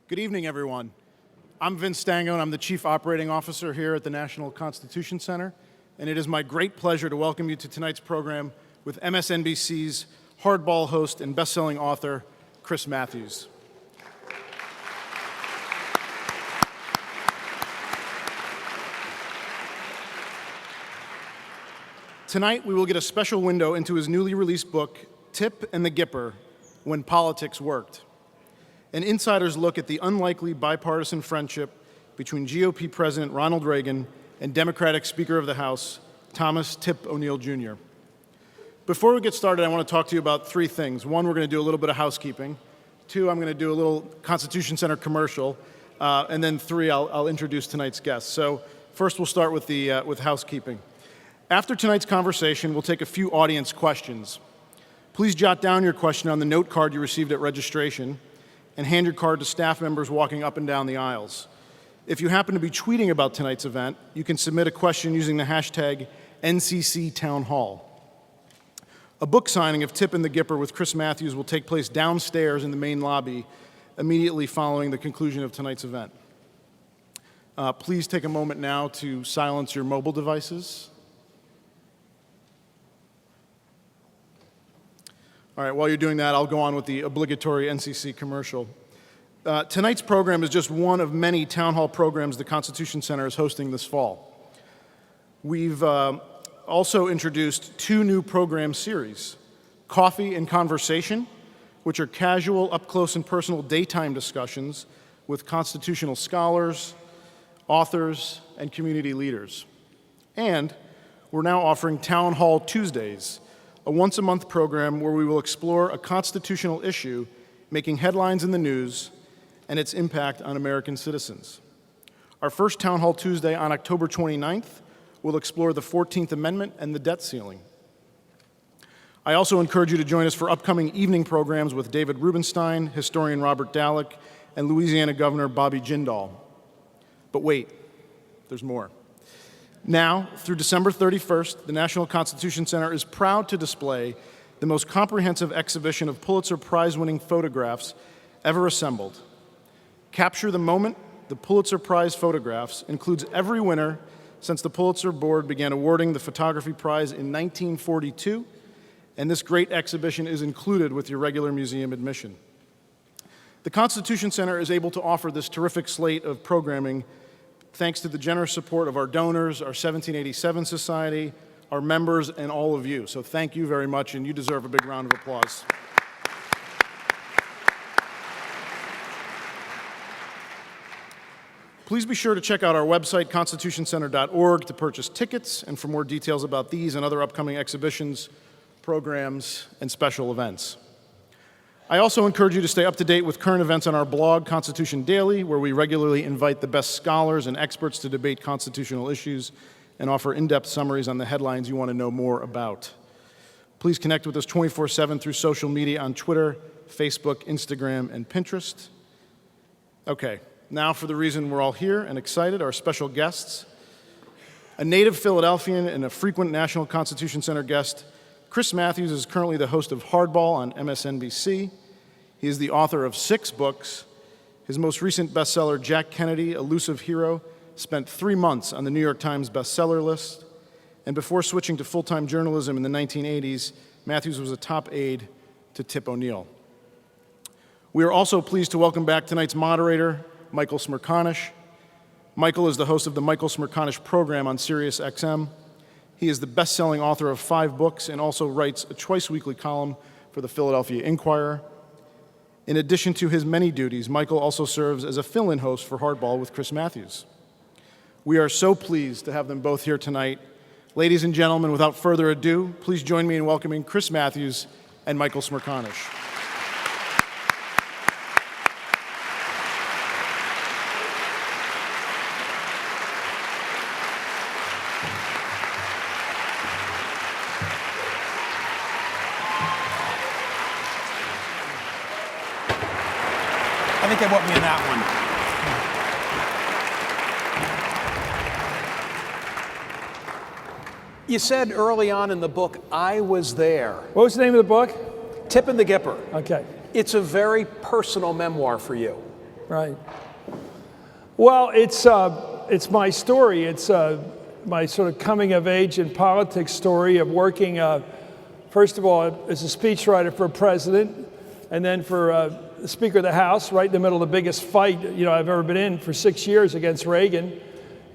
Good evening, everyone. I'm Vince Stango, and I'm the Chief Operating Officer here at the National Constitution Center, and it is my great pleasure to welcome you to tonight's program with MSNBC's Hardball host and best-selling author, Chris Matthews. Tonight, we will get a special window into his newly released book, Tip and the Gipper, When Politics Worked. An insider's look at the unlikely bipartisan friendship between GOP President Ronald Reagan and Democratic Speaker of the House, Thomas Tip O'Neill Jr. Before we get started, I want to talk to you about three things. One, we're going to do a little bit of housekeeping. Two, I'm going to do a little Constitution Center commercial. And then three, I'll introduce tonight's guests. So first, we'll start with housekeeping. After tonight's conversation, we'll take a few audience questions. Please jot down your question on the note card you received at registration and hand your card to staff members walking up and down the aisles. If you happen to be tweeting about tonight's event, you can submit a question using the hashtag #NCCTownHall. A book signing of Tip and the Gipper with Chris Matthews will take place downstairs in the main lobby immediately following the conclusion of tonight's event. Please take a moment now to silence your mobile devices. All right, while you're doing that, I'll go on with the obligatory NCC commercial. Tonight's program is just one of many town hall programs the Constitution Center is hosting this fall. We've also introduced two new program series, Coffee and Conversation, which are casual, up-close and personal daytime discussions with constitutional scholars, authors, and community leaders. And we're now offering Town Hall Tuesdays, a once-a-month program where we will explore a constitutional issue making headlines in the news and its impact on American citizens. Our first Town Hall Tuesday on October 29th will explore the 14th Amendment and the debt ceiling. I also encourage you to join us for upcoming evening programs with David Rubenstein, historian Robert Dallek, and Louisiana Governor Bobby Jindal. But wait, there's more. Now, through December 31st, the National Constitution Center is proud to display the most comprehensive exhibition of Pulitzer Prize-winning photographs ever assembled. Capture the Moment, the Pulitzer Prize photographs, includes every winner since the Pulitzer Board began awarding the Photography Prize in 1942, and this great exhibition is included with your regular museum admission. The Constitution Center is able to offer this terrific slate of programming thanks to the generous support of our donors, our 1787 Society, our members, and all of you. So thank you very much, and you deserve a big round of applause. Please be sure to check out our website, constitutioncenter.org, to purchase tickets and for more details about these and other upcoming exhibitions, programs, and special events. I also encourage you to stay up to date with current events on our blog, Constitution Daily, where we regularly invite the best scholars and experts to debate constitutional issues and offer in-depth summaries on the headlines you want to know more about. Please connect with us 24/7 through social media on Twitter, Facebook, Instagram, and Pinterest. Okay, now for the reason we're all here and excited, our special guests. A native Philadelphian and a frequent National Constitution Center guest, Chris Matthews is currently the host of Hardball on MSNBC. He is the author of 6 books. His most recent bestseller, Jack Kennedy, Elusive Hero, spent 3 months on the New York Times bestseller list. And before switching to full-time journalism in the 1980s, Matthews was a top aide to Tip O'Neill. We are also pleased to welcome back tonight's moderator, Michael Smerconish. Michael is the host of the Michael Smerconish program on SiriusXM. He is the best-selling author of 5 books and also writes a twice-weekly column for the Philadelphia Inquirer. In addition to his many duties, Michael also serves as a fill-in host for Hardball with Chris Matthews. We are so pleased to have them both here tonight. Ladies and gentlemen, without further ado, please join me in welcoming Chris Matthews and Michael Smerconish. I think they want me in that one. You said early on in the book, I was there. What was the name of the book? Tip and the Gipper. Okay. It's a very personal memoir for you. Right. Well, it's my story. It's my sort of coming of age in politics story of working, first of all, as a speechwriter for a president, and then for the Speaker of the House, right in the middle of the biggest fight I've ever been in for 6 years against Reagan.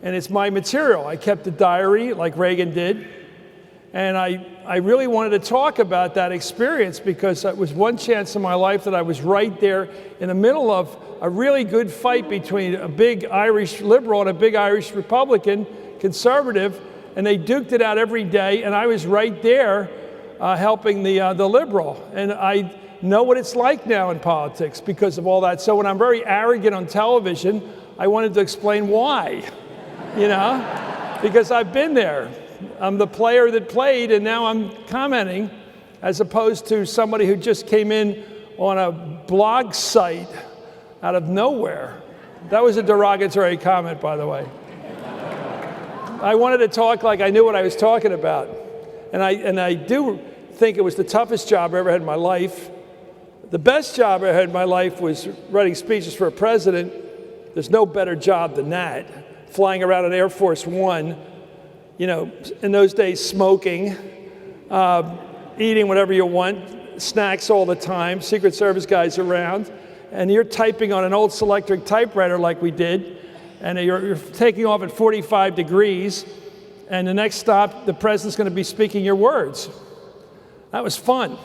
And it's my material. I kept a diary like Reagan did. And I really wanted to talk about that experience because it was one chance in my life that I was right there in the middle of a really good fight between a big Irish liberal and a big Irish Republican, conservative, and they duked it out every day, and I was right there helping the liberal. And I know what it's like now in politics because of all that. So when I'm very arrogant on television, I wanted to explain why, because I've been there. I'm the player that played, and now I'm commenting, as opposed to somebody who just came in on a blog site out of nowhere. That was a derogatory comment, by the way. I wanted to talk like I knew what I was talking about. And I do think it was the toughest job I ever had in my life. The best job I had in my life was writing speeches for a president. There's no better job than that. Flying around on Air Force One, in those days, smoking, eating whatever you want, snacks all the time, Secret Service guys around, and you're typing on an old Selectric typewriter like we did, and you're taking off at 45 degrees, and the next stop, the president's going to be speaking your words. That was fun.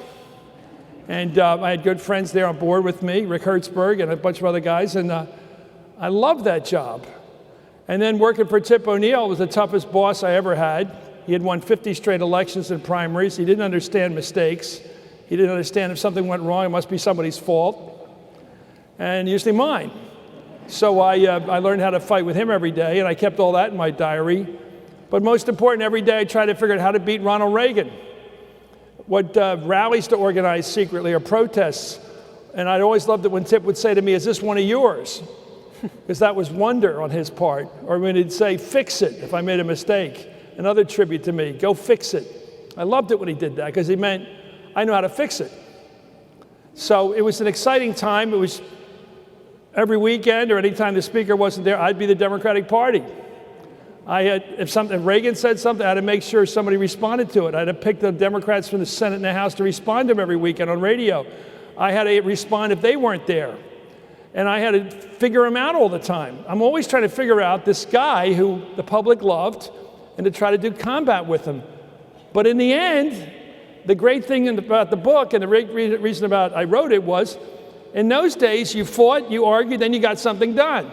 And I had good friends there on board with me, Rick Hertzberg and a bunch of other guys, and I loved that job. And then working for Tip O'Neill was the toughest boss I ever had. He had won 50 straight elections and primaries. He didn't understand mistakes. He didn't understand if something went wrong, it must be somebody's fault, and usually mine. So I learned how to fight with him every day, and I kept all that in my diary. But most important, every day I tried to figure out how to beat Ronald Reagan. What rallies to organize secretly or protests. And I'd always loved it when Tip would say to me, "Is this one of yours?" Because that was wonder on his part. Or when he'd say, "Fix it," if I made a mistake. Another tribute to me, "Go fix it." I loved it when he did that because he meant, I know how to fix it. So it was an exciting time. It was every weekend or anytime the speaker wasn't there, I'd be the Democratic Party. If Reagan said something, I had to make sure somebody responded to it. I had to pick the Democrats from the Senate and the House to respond to them every weekend on radio. I had to respond if they weren't there. And I had to figure him out all the time. I'm always trying to figure out this guy who the public loved and to try to do combat with him. But in the end, the great thing about the book and the reason I wrote it was, in those days, you fought, you argued, then you got something done.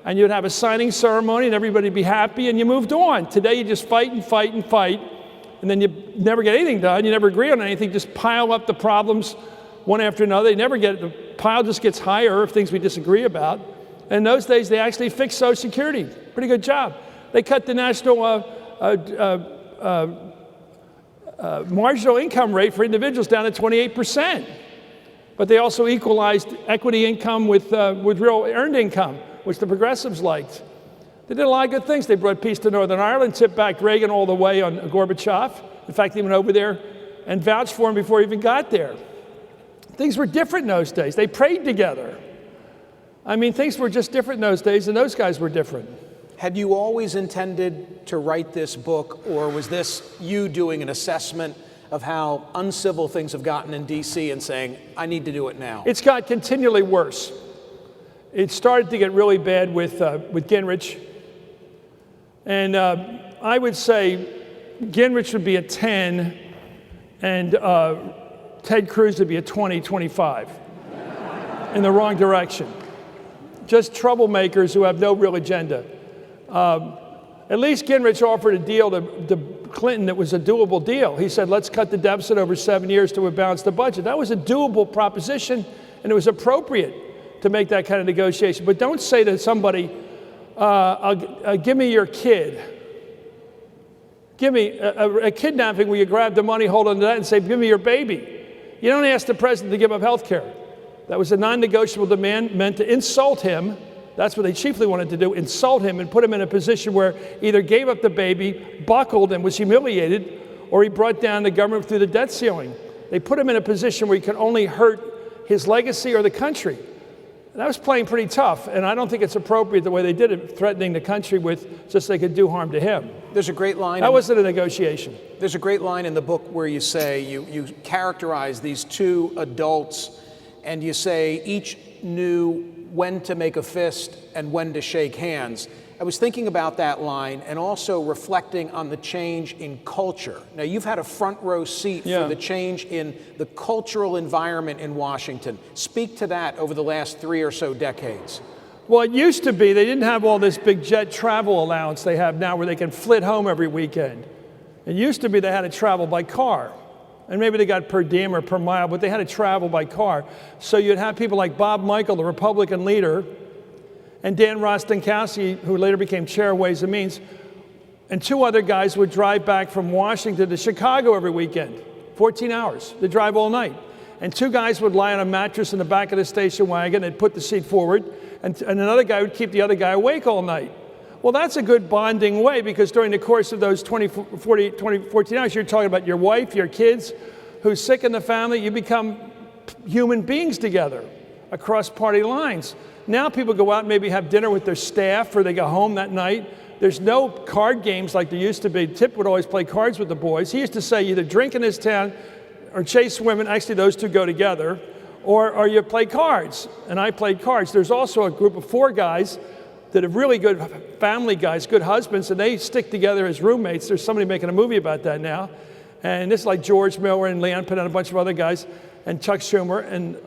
And you'd have a signing ceremony and everybody would be happy and you moved on. Today, you just fight and fight and fight, and then you never get anything done. You never agree on anything, just pile up the problems one after another. The pile just gets higher of things we disagree about. And in those days, they actually fixed Social Security. Pretty good job. They cut the national marginal income rate for individuals down to 28%. But they also equalized equity income with real earned income, which the progressives liked. They did a lot of good things. They brought peace to Northern Ireland, tipped back Reagan all the way on Gorbachev. In fact, he went over there and vouched for him before he even got there. Things were different in those days. They prayed together. I mean, things were just different in those days, and those guys were different. Had you always intended to write this book, or was this you doing an assessment of how uncivil things have gotten in D.C. and saying, I need to do it now? It's got continually worse. It started to get really bad with Gingrich. And I would say Gingrich would be a 10, and Ted Cruz would be a 20, 25, in the wrong direction. Just troublemakers who have no real agenda. At least Gingrich offered a deal to Clinton that was a doable deal. He said, let's cut the deficit over 7 years to balance the budget. That was a doable proposition, and it was appropriate to make that kind of negotiation. But don't say to somebody, give me your kid. Give me a kidnapping where you grab the money, hold on to that, and say, give me your baby. You don't ask the president to give up health care. That was a non-negotiable demand meant to insult him. That's what they chiefly wanted to do, insult him and put him in a position where either gave up the baby, buckled and was humiliated, or he brought down the government through the debt ceiling. They put him in a position where he could only hurt his legacy or the country. that was playing pretty tough, and I don't think it's appropriate the way they did it, threatening the country with just they could do harm to him. There's a great line. That wasn't a negotiation. There's a great line in the book where you say, you characterize these two adults, and you say each knew when to make a fist and when to shake hands. I was thinking about that line and also reflecting on the change in culture. Now, you've had a front row seat for the change in the cultural environment in Washington. Speak to that over the last 3 or so decades. Well, it used to be they didn't have all this big jet travel allowance they have now where they can flit home every weekend. It used to be they had to travel by car. And maybe they got per diem or per mile, but they had to travel by car. So you'd have people like Bob Michael, the Republican leader, and Dan Rostenkowski, who later became chair of Ways and Means, and 2 other guys would drive back from Washington to Chicago every weekend, 14 hours. They'd drive all night. And 2 guys would lie on a mattress in the back of the station wagon. They'd put the seat forward, and another guy would keep the other guy awake all night. Well, that's a good bonding way, because during the course of those 14 hours, you're talking about your wife, your kids, who's sick in the family. You become human beings together across party lines. Now people go out and maybe have dinner with their staff, or they go home that night. There's no card games like there used to be. Tip would always play cards with the boys. He used to say, either drink in this town or chase women. Actually, those 2 go together. Or you play cards. And I played cards. There's also a group of 4 guys that are really good family guys, good husbands, and they stick together as roommates. There's somebody making a movie about that now. And this is like George Miller and Leon Penn and a bunch of other guys, and Chuck Schumer, and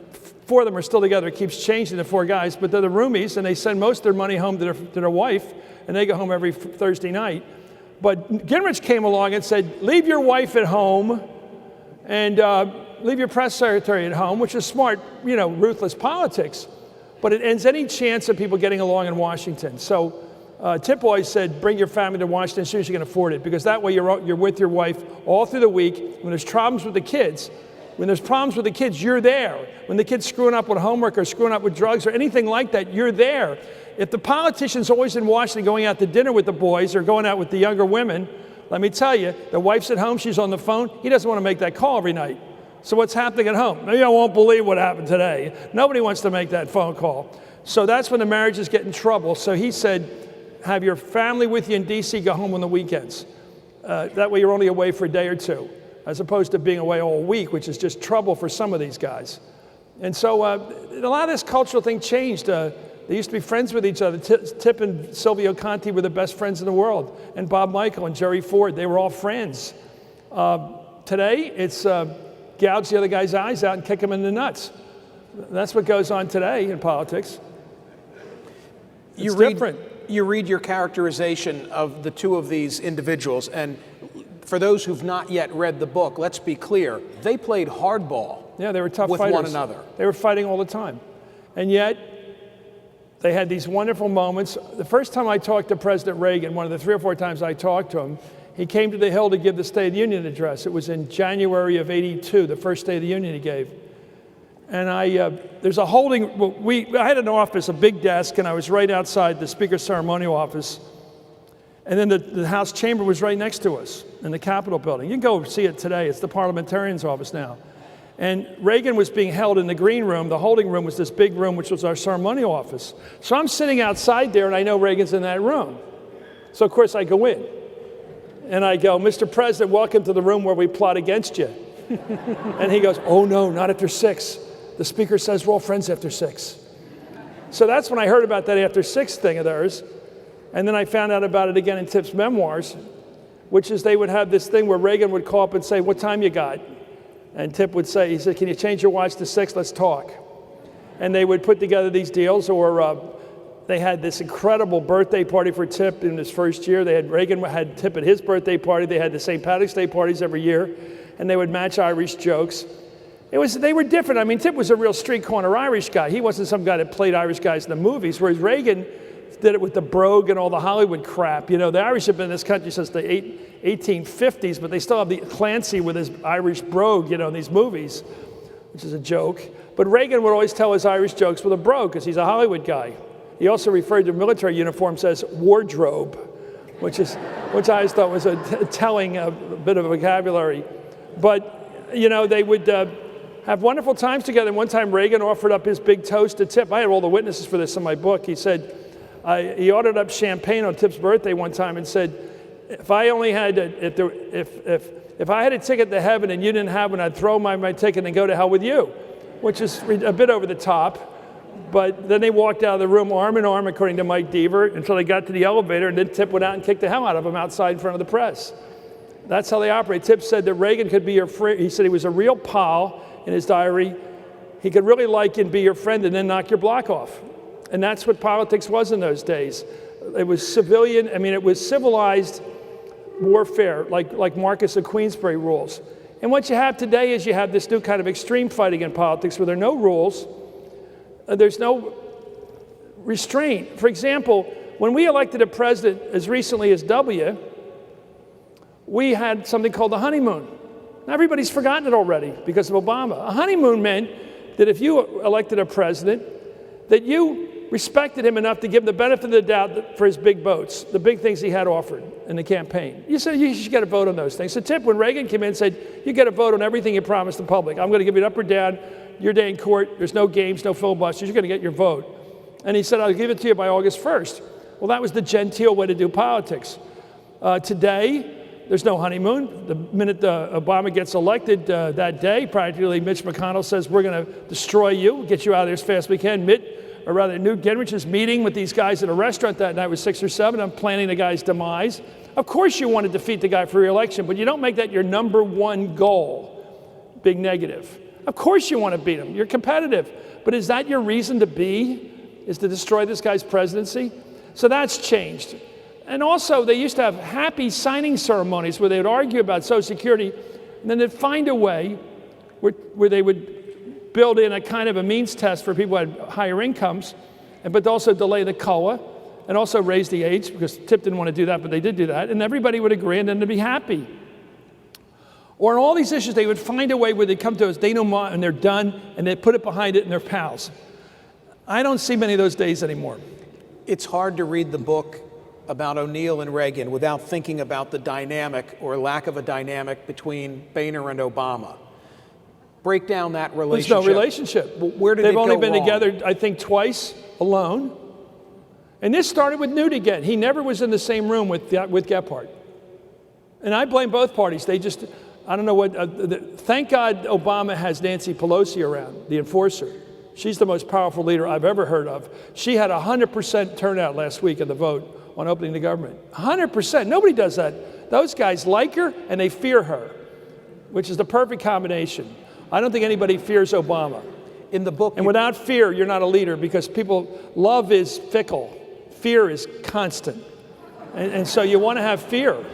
4 of them are still together. It keeps changing, the 4 guys, but they're the roomies, and they send most of their money home to their wife, and they go home every Thursday night. But Gingrich came along and said, leave your wife at home and leave your press secretary at home, which is smart, ruthless politics. But it ends any chance of people getting along in Washington. So Tip always said, bring your family to Washington as soon as you can afford it, because that way you're with your wife all through the week. When there's problems with the kids, you're there. When the kid's screwing up with homework or screwing up with drugs or anything like that, you're there. If the politician's always in Washington going out to dinner with the boys or going out with the younger women, let me tell you, the wife's at home, she's on the phone, he doesn't want to make that call every night. So what's happening at home? Maybe I won't believe what happened today. Nobody wants to make that phone call. So that's when the marriages get in trouble. So he said, have your family with you in D.C., go home on the weekends. That way you're only away for a day or 2, as opposed to being away all week, which is just trouble for some of these guys. And so a lot of this cultural thing changed. They used to be friends with each other. Tip and Silvio Conti were the best friends in the world. And Bob Michael and Jerry Ford, they were all friends. Today, it's gouge the other guy's eyes out and kick him in the nuts. That's what goes on today in politics. It's different. You read your characterization of the 2 of these individuals, and for those who've not yet read the book, let's be clear, they played hardball. Yeah, they were tough with fighters. One another. They were fighting all the time. And yet, they had these wonderful moments. The first time I talked to President Reagan, one of the 3 or 4 times I talked to him, he came to the Hill to give the State of the Union address. It was in January of '82, the first State of the Union he gave. And there's a I had an office, a big desk, and I was right outside the Speaker's ceremonial office. And then the House chamber was right next to us in the Capitol building. You can go see it today. It's the parliamentarian's office now. And Reagan was being held in the green room. The holding room was this big room, which was our ceremonial office. So I'm sitting outside there, and I know Reagan's in that room. So, of course, I go in. And I go, Mr. President, welcome to the room where we plot against you. And he goes, oh, no, not after 6. The Speaker says we're all friends after 6. So that's when I heard about that after 6 thing of theirs. And then I found out about it again in Tip's memoirs, which is they would have this thing where Reagan would call up and say, what time you got? And Tip would say, he said, can you change your watch to 6? Let's talk. And they would put together these deals, or they had this incredible birthday party for Tip in his first year. Reagan had Tip at his birthday party. They had the St. Patrick's Day parties every year, and they would match Irish jokes. They were different. I mean, Tip was a real street corner Irish guy. He wasn't some guy that played Irish guys in the movies, whereas Reagan did it with the brogue and all the Hollywood crap. The Irish have been in this country since the 1850s, but they still have the Clancy with his Irish brogue, in these movies, which is a joke. But Reagan would always tell his Irish jokes with a brogue because he's a Hollywood guy. He also referred to military uniforms as wardrobe, which I always thought was a telling bit of vocabulary. But, they would have wonderful times together. And one time Reagan offered up his big toast to Tip. I had all the witnesses for this in my book. He said, he ordered up champagne on Tip's birthday one time and said, if I only had, if I had a ticket to heaven and you didn't have one, I'd throw my ticket and go to hell with you, which is a bit over the top. But then they walked out of the room arm in arm, according to Mike Deaver, until they got to the elevator, and then Tip went out and kicked the hell out of him outside in front of the press. That's how they operate. Tip said that Reagan could be your friend. He said he was a real pal in his diary. He could really like you and be your friend and then knock your block off. And that's what politics was in those days. It was civilian, it was civilized warfare, like Marcus of Queensberry rules. And what you have today is you have this new kind of extreme fighting in politics where there are no rules, there's no restraint. For example, when we elected a president as recently as W, we had something called the honeymoon. Now, everybody's forgotten it already because of Obama. A honeymoon meant that if you elected a president, that you respected him enough to give him the benefit of the doubt for his big votes, the big things he had offered in the campaign. You said you should get a vote on those things. So Tip, when Reagan came in and said, you get a vote on everything you promised the public. I'm going to give you an up or down. Your day in court, there's no games, no filibusters. You're going to get your vote. And he said, I'll give it to you by August 1st. Well, that was the genteel way to do politics. Today, there's no honeymoon. The minute Obama gets elected that day, practically Mitch McConnell says, we're going to destroy you, get you out of there as fast as we can. Newt Gingrich is meeting with these guys at a restaurant that night with 6 or 7. I'm planning the guy's demise. Of course you want to defeat the guy for re-election, but you don't make that your number one goal. Big negative. Of course you want to beat him. You're competitive. But is that your reason to be? Is to destroy this guy's presidency? So that's changed. And also, they used to have happy signing ceremonies where they would argue about Social Security, and then they'd find a way where they would build in a kind of a means test for people who had higher incomes, but also delay the COLA, and also raise the age, because Tip didn't want to do that, but they did do that, and everybody would agree, and then they'd be happy. Or on all these issues, they would find a way where they come to us, denouement, and they're done, and they put it behind it, and they're pals. I don't see many of those days anymore. It's hard to read the book about O'Neill and Reagan without thinking about the dynamic or lack of a dynamic between Boehner and Obama. Break down that relationship. There's no relationship. Where did They've it go only been wrong? together, I think, twice alone. And this started with Newt again. He never was in the same room with Gephardt. And I blame both parties. They just, I don't know what, thank God Obama has Nancy Pelosi around, the enforcer. She's the most powerful leader I've ever heard of. She had 100% turnout last week in the vote on opening the government. 100%. Nobody does that. Those guys like her and they fear her, which is the perfect combination. I don't think anybody fears Obama. In the book, and without fear, you're not a leader, because love is fickle. Fear is constant. And so you want to have fear.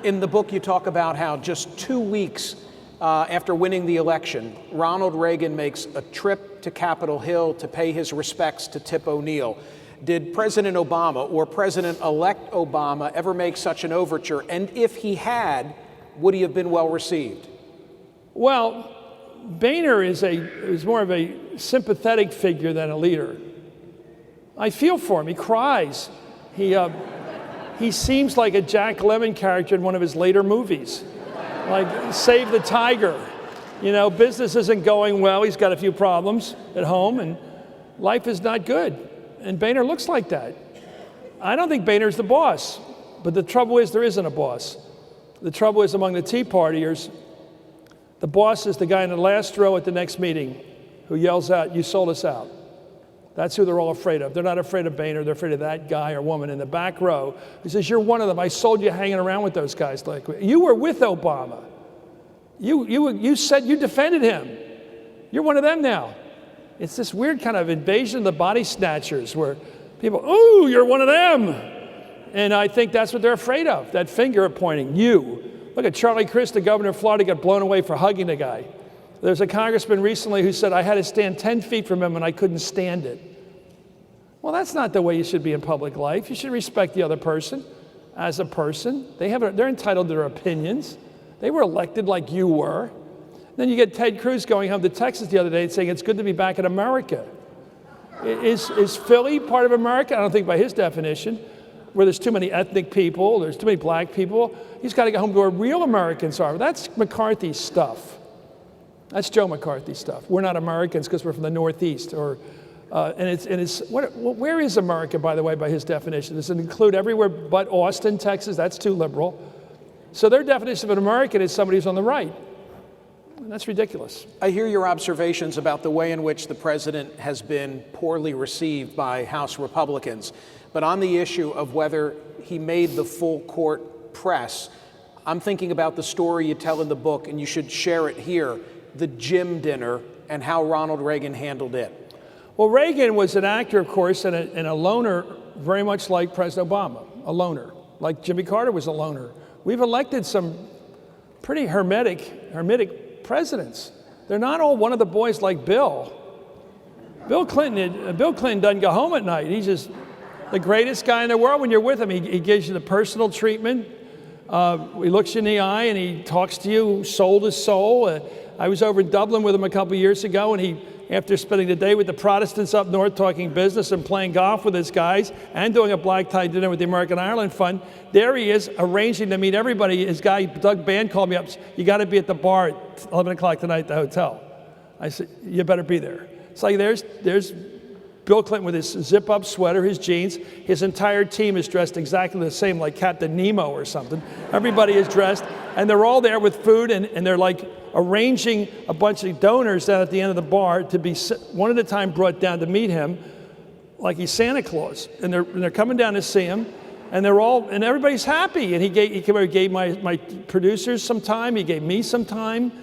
In the book, you talk about how just 2 weeks after winning the election, Ronald Reagan makes a trip to Capitol Hill to pay his respects to Tip O'Neill. Did President Obama or President-elect Obama ever make such an overture? And if he had, would he have been well received? Well, Boehner is more of a sympathetic figure than a leader. I feel for him. He cries. He seems like a Jack Lemmon character in one of his later movies, like Save the Tiger. You know, business isn't going well. He's got a few problems at home, and life is not good. And Boehner looks like that. I don't think Boehner's the boss, but the trouble is there isn't a boss. The trouble is among the Tea Partiers, the boss is the guy in the last row at the next meeting who yells out, "You sold us out." That's who they're all afraid of. They're not afraid of Boehner. They're afraid of that guy or woman in the back row who says, "You're one of them. I sold you hanging around with those guys." Like, you were with Obama. You said you defended him. You're one of them now. It's this weird kind of invasion of the body snatchers where people, "Ooh, you're one of them." And I think that's what they're afraid of, that finger pointing, you. Look at Charlie Crist, the governor of Florida, got blown away for hugging the guy. There's a congressman recently who said, "I had to stand 10 feet from him and I couldn't stand it." Well, that's not the way you should be in public life. You should respect the other person as a person. They're entitled to their opinions. They were elected like you were. Then you get Ted Cruz going home to Texas the other day and saying it's good to be back in America. Is Philly part of America? I don't think by his definition, where there's too many ethnic people, there's too many black people. He's got to go home to where real Americans are. That's McCarthy stuff. That's Joe McCarthy stuff. We're not Americans because we're from the Northeast, where is America, by the way, by his definition? Does it include everywhere but Austin, Texas? That's too liberal. So their definition of an American is somebody who's on the right. And that's ridiculous. I hear your observations about the way in which the president has been poorly received by House Republicans. But on the issue of whether he made the full court press, I'm thinking about the story you tell in the book, and you should share it here, the gym dinner and how Ronald Reagan handled it. Well, Reagan was an actor, of course, and a loner, very much like President Obama, a loner, like Jimmy Carter was a loner. We've elected some pretty hermetic presidents. They're not all one of the boys like Bill. Bill Clinton doesn't go home at night. He's just the greatest guy in the world. When you're with him, he gives you the personal treatment. He looks you in the eye and he talks to you soul to soul. I was over in Dublin with him a couple years ago, and after spending the day with the Protestants up north talking business and playing golf with his guys and doing a black tie dinner with the American Ireland Fund, there he is arranging to meet everybody. His guy, Doug Band, called me up. You got to be at the bar at 11 o'clock tonight at the hotel. I said, you better be there. It's like there's Bill Clinton with his zip-up sweater, his jeans. His entire team is dressed exactly the same, like Captain Nemo or something. Everybody is dressed, and they're all there with food, and they're like arranging a bunch of donors down at the end of the bar to be one at a time brought down to meet him, like he's Santa Claus. And they're coming down to see him, and everybody's happy. And he gave my producers some time. He gave me some time.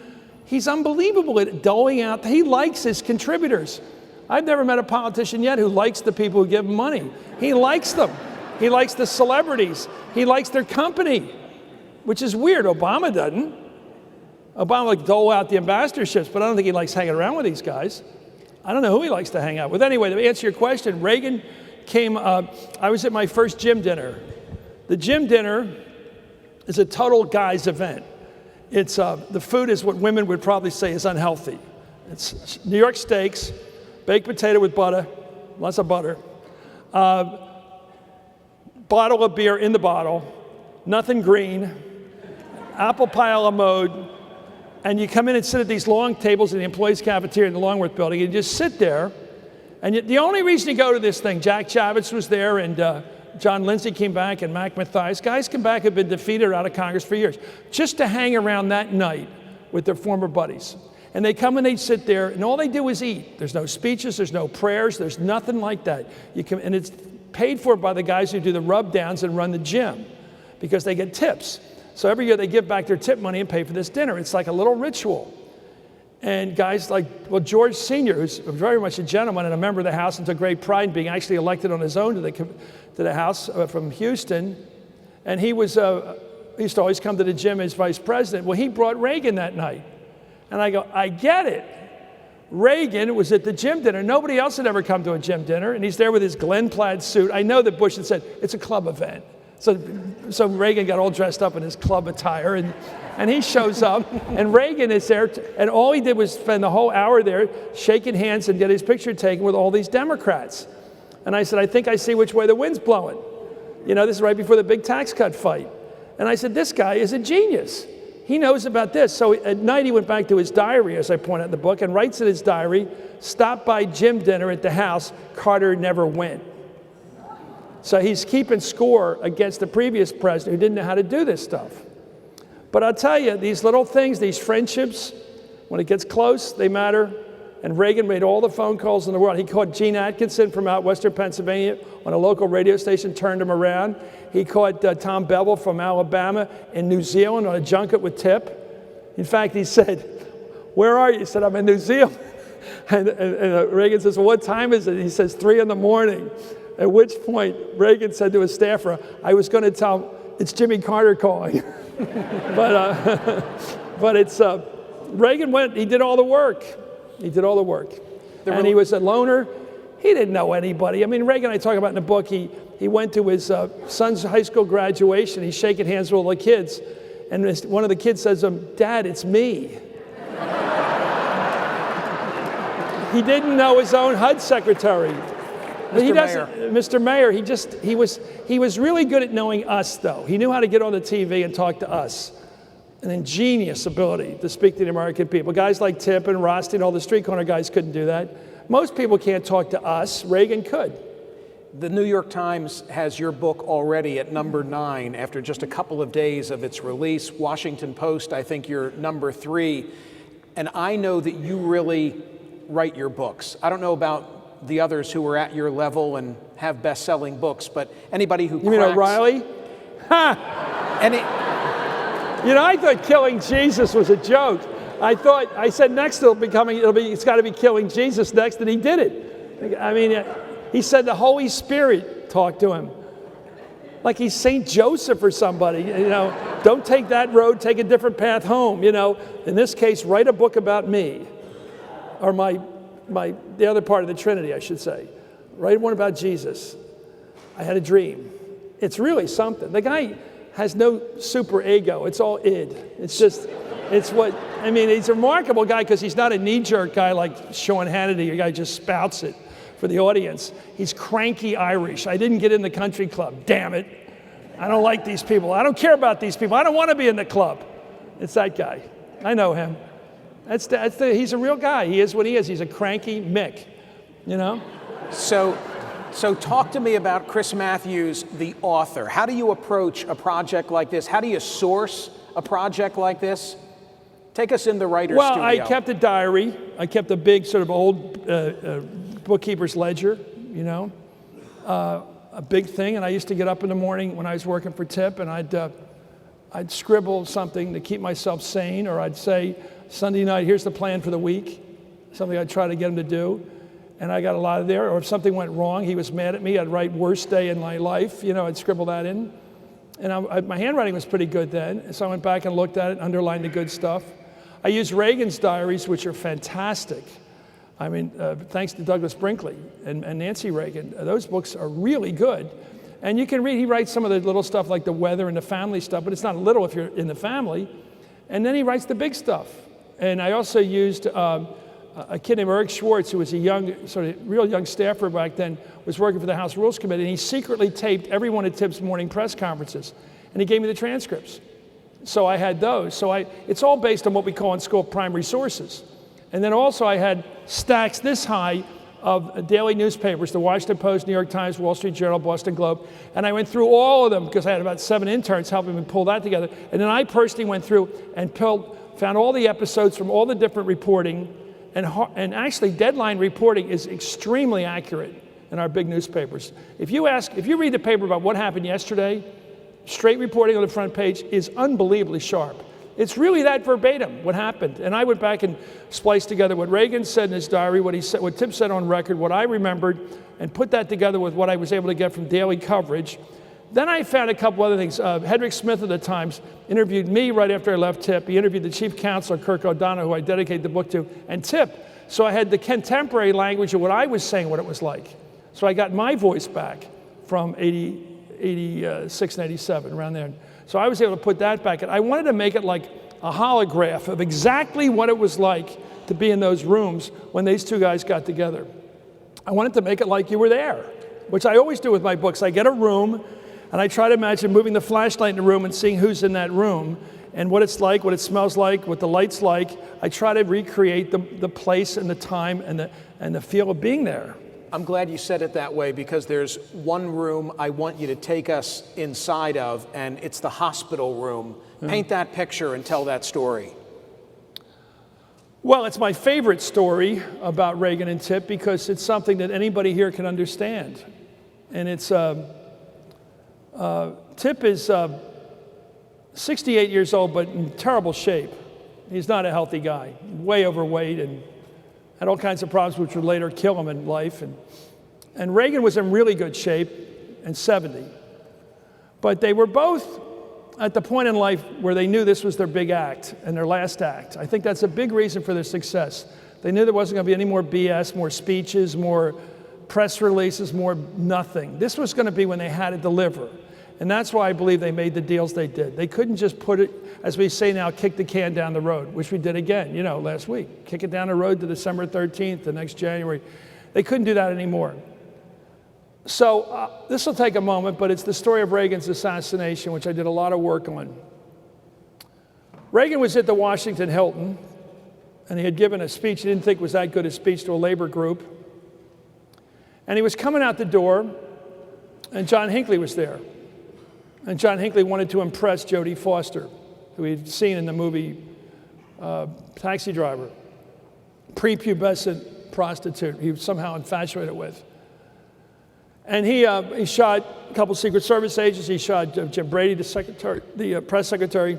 He's unbelievable at doling out. He likes his contributors. I've never met a politician yet who likes the people who give him money. He likes them. He likes the celebrities. He likes their company, which is weird. Obama doesn't. Obama like dole out the ambassadorships, but I don't think he likes hanging around with these guys. I don't know who he likes to hang out with. Anyway, to answer your question, Reagan came, I was at my first gym dinner. The gym dinner is a total guy's event. It's, the food is what women would probably say is unhealthy. It's New York steaks, baked potato with butter, lots of butter, bottle of beer in the bottle, nothing green, apple pie a la mode, and you come in and sit at these long tables in the employees' cafeteria in the Longworth building, and you just sit there, and the only reason you go to this thing, Jack Javits was there, and John Lindsay came back, and Mac Mathias, guys come back who've been defeated or out of Congress for years, just to hang around that night with their former buddies. And they come and they sit there, and all they do is eat. There's no speeches, there's no prayers, there's nothing like that. And it's paid for by the guys who do the rub downs and run the gym, because they get tips. So every year they give back their tip money and pay for this dinner. It's like a little ritual. And guys like, well, George Sr., who's very much a gentleman and a member of the House and took great pride in being actually elected on his own to the House from Houston. And he used to always come to the gym as vice president. Well, he brought Reagan that night. And I go, I get it. Reagan was at the gym dinner. Nobody else had ever come to a gym dinner. And he's there with his Glen plaid suit. I know that Bush had said, it's a club event. So Reagan got all dressed up in his club attire, and he shows up, and Reagan is there, and all he did was spend the whole hour there shaking hands and get his picture taken with all these Democrats. And I said, I think I see which way the wind's blowing. You know, this is right before the big tax cut fight. And I said, this guy is a genius. He knows about this. So at night he went back to his diary, as I point out in the book, and writes in his diary, stopped by gym dinner at the house, Carter never went. So he's keeping score against the previous president who didn't know how to do this stuff. But I'll tell you, these little things, these friendships, when it gets close, they matter. And Reagan made all the phone calls in the world. He called Gene Atkinson from out western Pennsylvania on a local radio station, turned him around. He caught Tom Bevel from Alabama in New Zealand on a junket with Tip. In fact, he said, where are you? He said, I'm in New Zealand. And Reagan says, well, what time is it? He says, 3 in. At which point, Reagan said to his staffer, I was going to tell him, it's Jimmy Carter calling. But it's, Reagan went, he did all the work. He did all the work. And he was a loner. He didn't know anybody. I mean, Reagan, I talk about in the book, he went to his son's high school graduation. He's shaking hands with all the kids. And one of the kids says to him, Dad, it's me. He didn't know his own HUD secretary. Mr. Mayor, he was really good at knowing us, though. He knew how to get on the TV and talk to us. an ingenious ability to speak to the American people. Guys like Tip and Rusty and all the street corner guys couldn't do that. Most people can't talk to us. Reagan could. The New York Times has your book already at number 9 after just a couple of days of its release. Washington Post, I think you're number 3. And I know that you really write your books. I don't know about the others who are at your level and have best-selling books, but anybody who You mean O'Reilly? Ha! I thought killing Jesus was a joke. I said next it's got to be killing Jesus next, and he did it. I mean, he said the Holy Spirit talked to him. Like he's St. Joseph or somebody, don't take that road, take a different path home, In this case, write a book about me, or the other part of the Trinity, I should say. Write one about Jesus. I had a dream. It's really something. The guy has no super ego. It's all id. He's a remarkable guy because he's not a knee-jerk guy like Sean Hannity. A guy just spouts it for the audience. He's cranky Irish. I didn't get in the country club. Damn it. I don't like these people. I don't care about these people. I don't want to be in the club. It's that guy. I know him. He's a real guy. He is what he is. He's a cranky Mick, So talk to me about Chris Matthews, the author. How do you approach a project like this? How do you source a project like this? Take us in the writer's studio. Well, I kept a diary. I kept a big sort of old bookkeeper's ledger, a big thing. And I used to get up in the morning when I was working for Tip, and I'd scribble something to keep myself sane, or I'd say, Sunday night, here's the plan for the week, something I'd try to get him to do. And I got a lot of there. Or if something went wrong, he was mad at me, I'd write worst day in my life. I'd scribble that in. And my handwriting was pretty good then. So I went back and looked at it, underlined the good stuff. I used Reagan's diaries, which are fantastic. I mean, thanks to Douglas Brinkley and Nancy Reagan. Those books are really good. And you can read, he writes some of the little stuff like the weather and the family stuff, but it's not little if you're in the family. And then he writes the big stuff. And I also used a kid named Eric Schwartz, who was a real young staffer back then, was working for the House Rules Committee, and he secretly taped every one of Tip's morning press conferences, and he gave me the transcripts. So I had those. So it's all based on what we call in school primary sources. And then also I had stacks this high of daily newspapers, the Washington Post, New York Times, Wall Street Journal, Boston Globe, and I went through all of them because I had about 7 interns helping me pull that together. And then I personally went through and found all the episodes from all the different reporting. And actually, deadline reporting is extremely accurate in our big newspapers. If you read the paper about what happened yesterday, straight reporting on the front page is unbelievably sharp. It's really that verbatim, what happened. And I went back and spliced together what Reagan said in his diary, what Tip said on record, what I remembered, and put that together with what I was able to get from daily coverage. Then I found a couple other things. Hedrick Smith of the Times interviewed me right after I left Tip. He interviewed the chief counselor, Kirk O'Donnell, who I dedicated the book to, and Tip. So I had the contemporary language of what I was saying, what it was like. So I got my voice back from 86 and 87, around there. So I was able to put that back. And I wanted to make it like a holograph of exactly what it was like to be in those rooms when these two guys got together. I wanted to make it like you were there, which I always do with my books. I get a room, and I try to imagine moving the flashlight in the room and seeing who's in that room and what it's like, what it smells like, what the light's like. I try to recreate the place and the time and the feel of being there. I'm glad you said it that way because there's one room I want you to take us inside of, and it's the hospital room. Paint that picture and tell that story. Well, it's my favorite story about Reagan and Tip because it's something that anybody here can understand. And it's... Tip is 68 years old, but in terrible shape. He's not a healthy guy, way overweight, and had all kinds of problems which would later kill him in life. And Reagan was in really good shape, and 70. But they were both at the point in life where they knew this was their big act and their last act. I think that's a big reason for their success. They knew there wasn't going to be any more BS, more speeches, more press releases, more nothing. This was going to be when they had to deliver. And that's why I believe they made the deals they did. They couldn't just put it, as we say now, kick the can down the road, which we did again, last week. Kick it down the road to December 13th, the next January. They couldn't do that anymore. So this will take a moment, but it's the story of Reagan's assassination, which I did a lot of work on. Reagan was at the Washington Hilton, and he had given a speech he didn't think was that good a speech to a labor group. And he was coming out the door, and John Hinckley was there. And John Hinckley wanted to impress Jodie Foster, who he'd seen in the movie Taxi Driver, prepubescent prostitute he was somehow infatuated with. And he shot a couple Secret Service agents. He shot Jim Brady, the press secretary,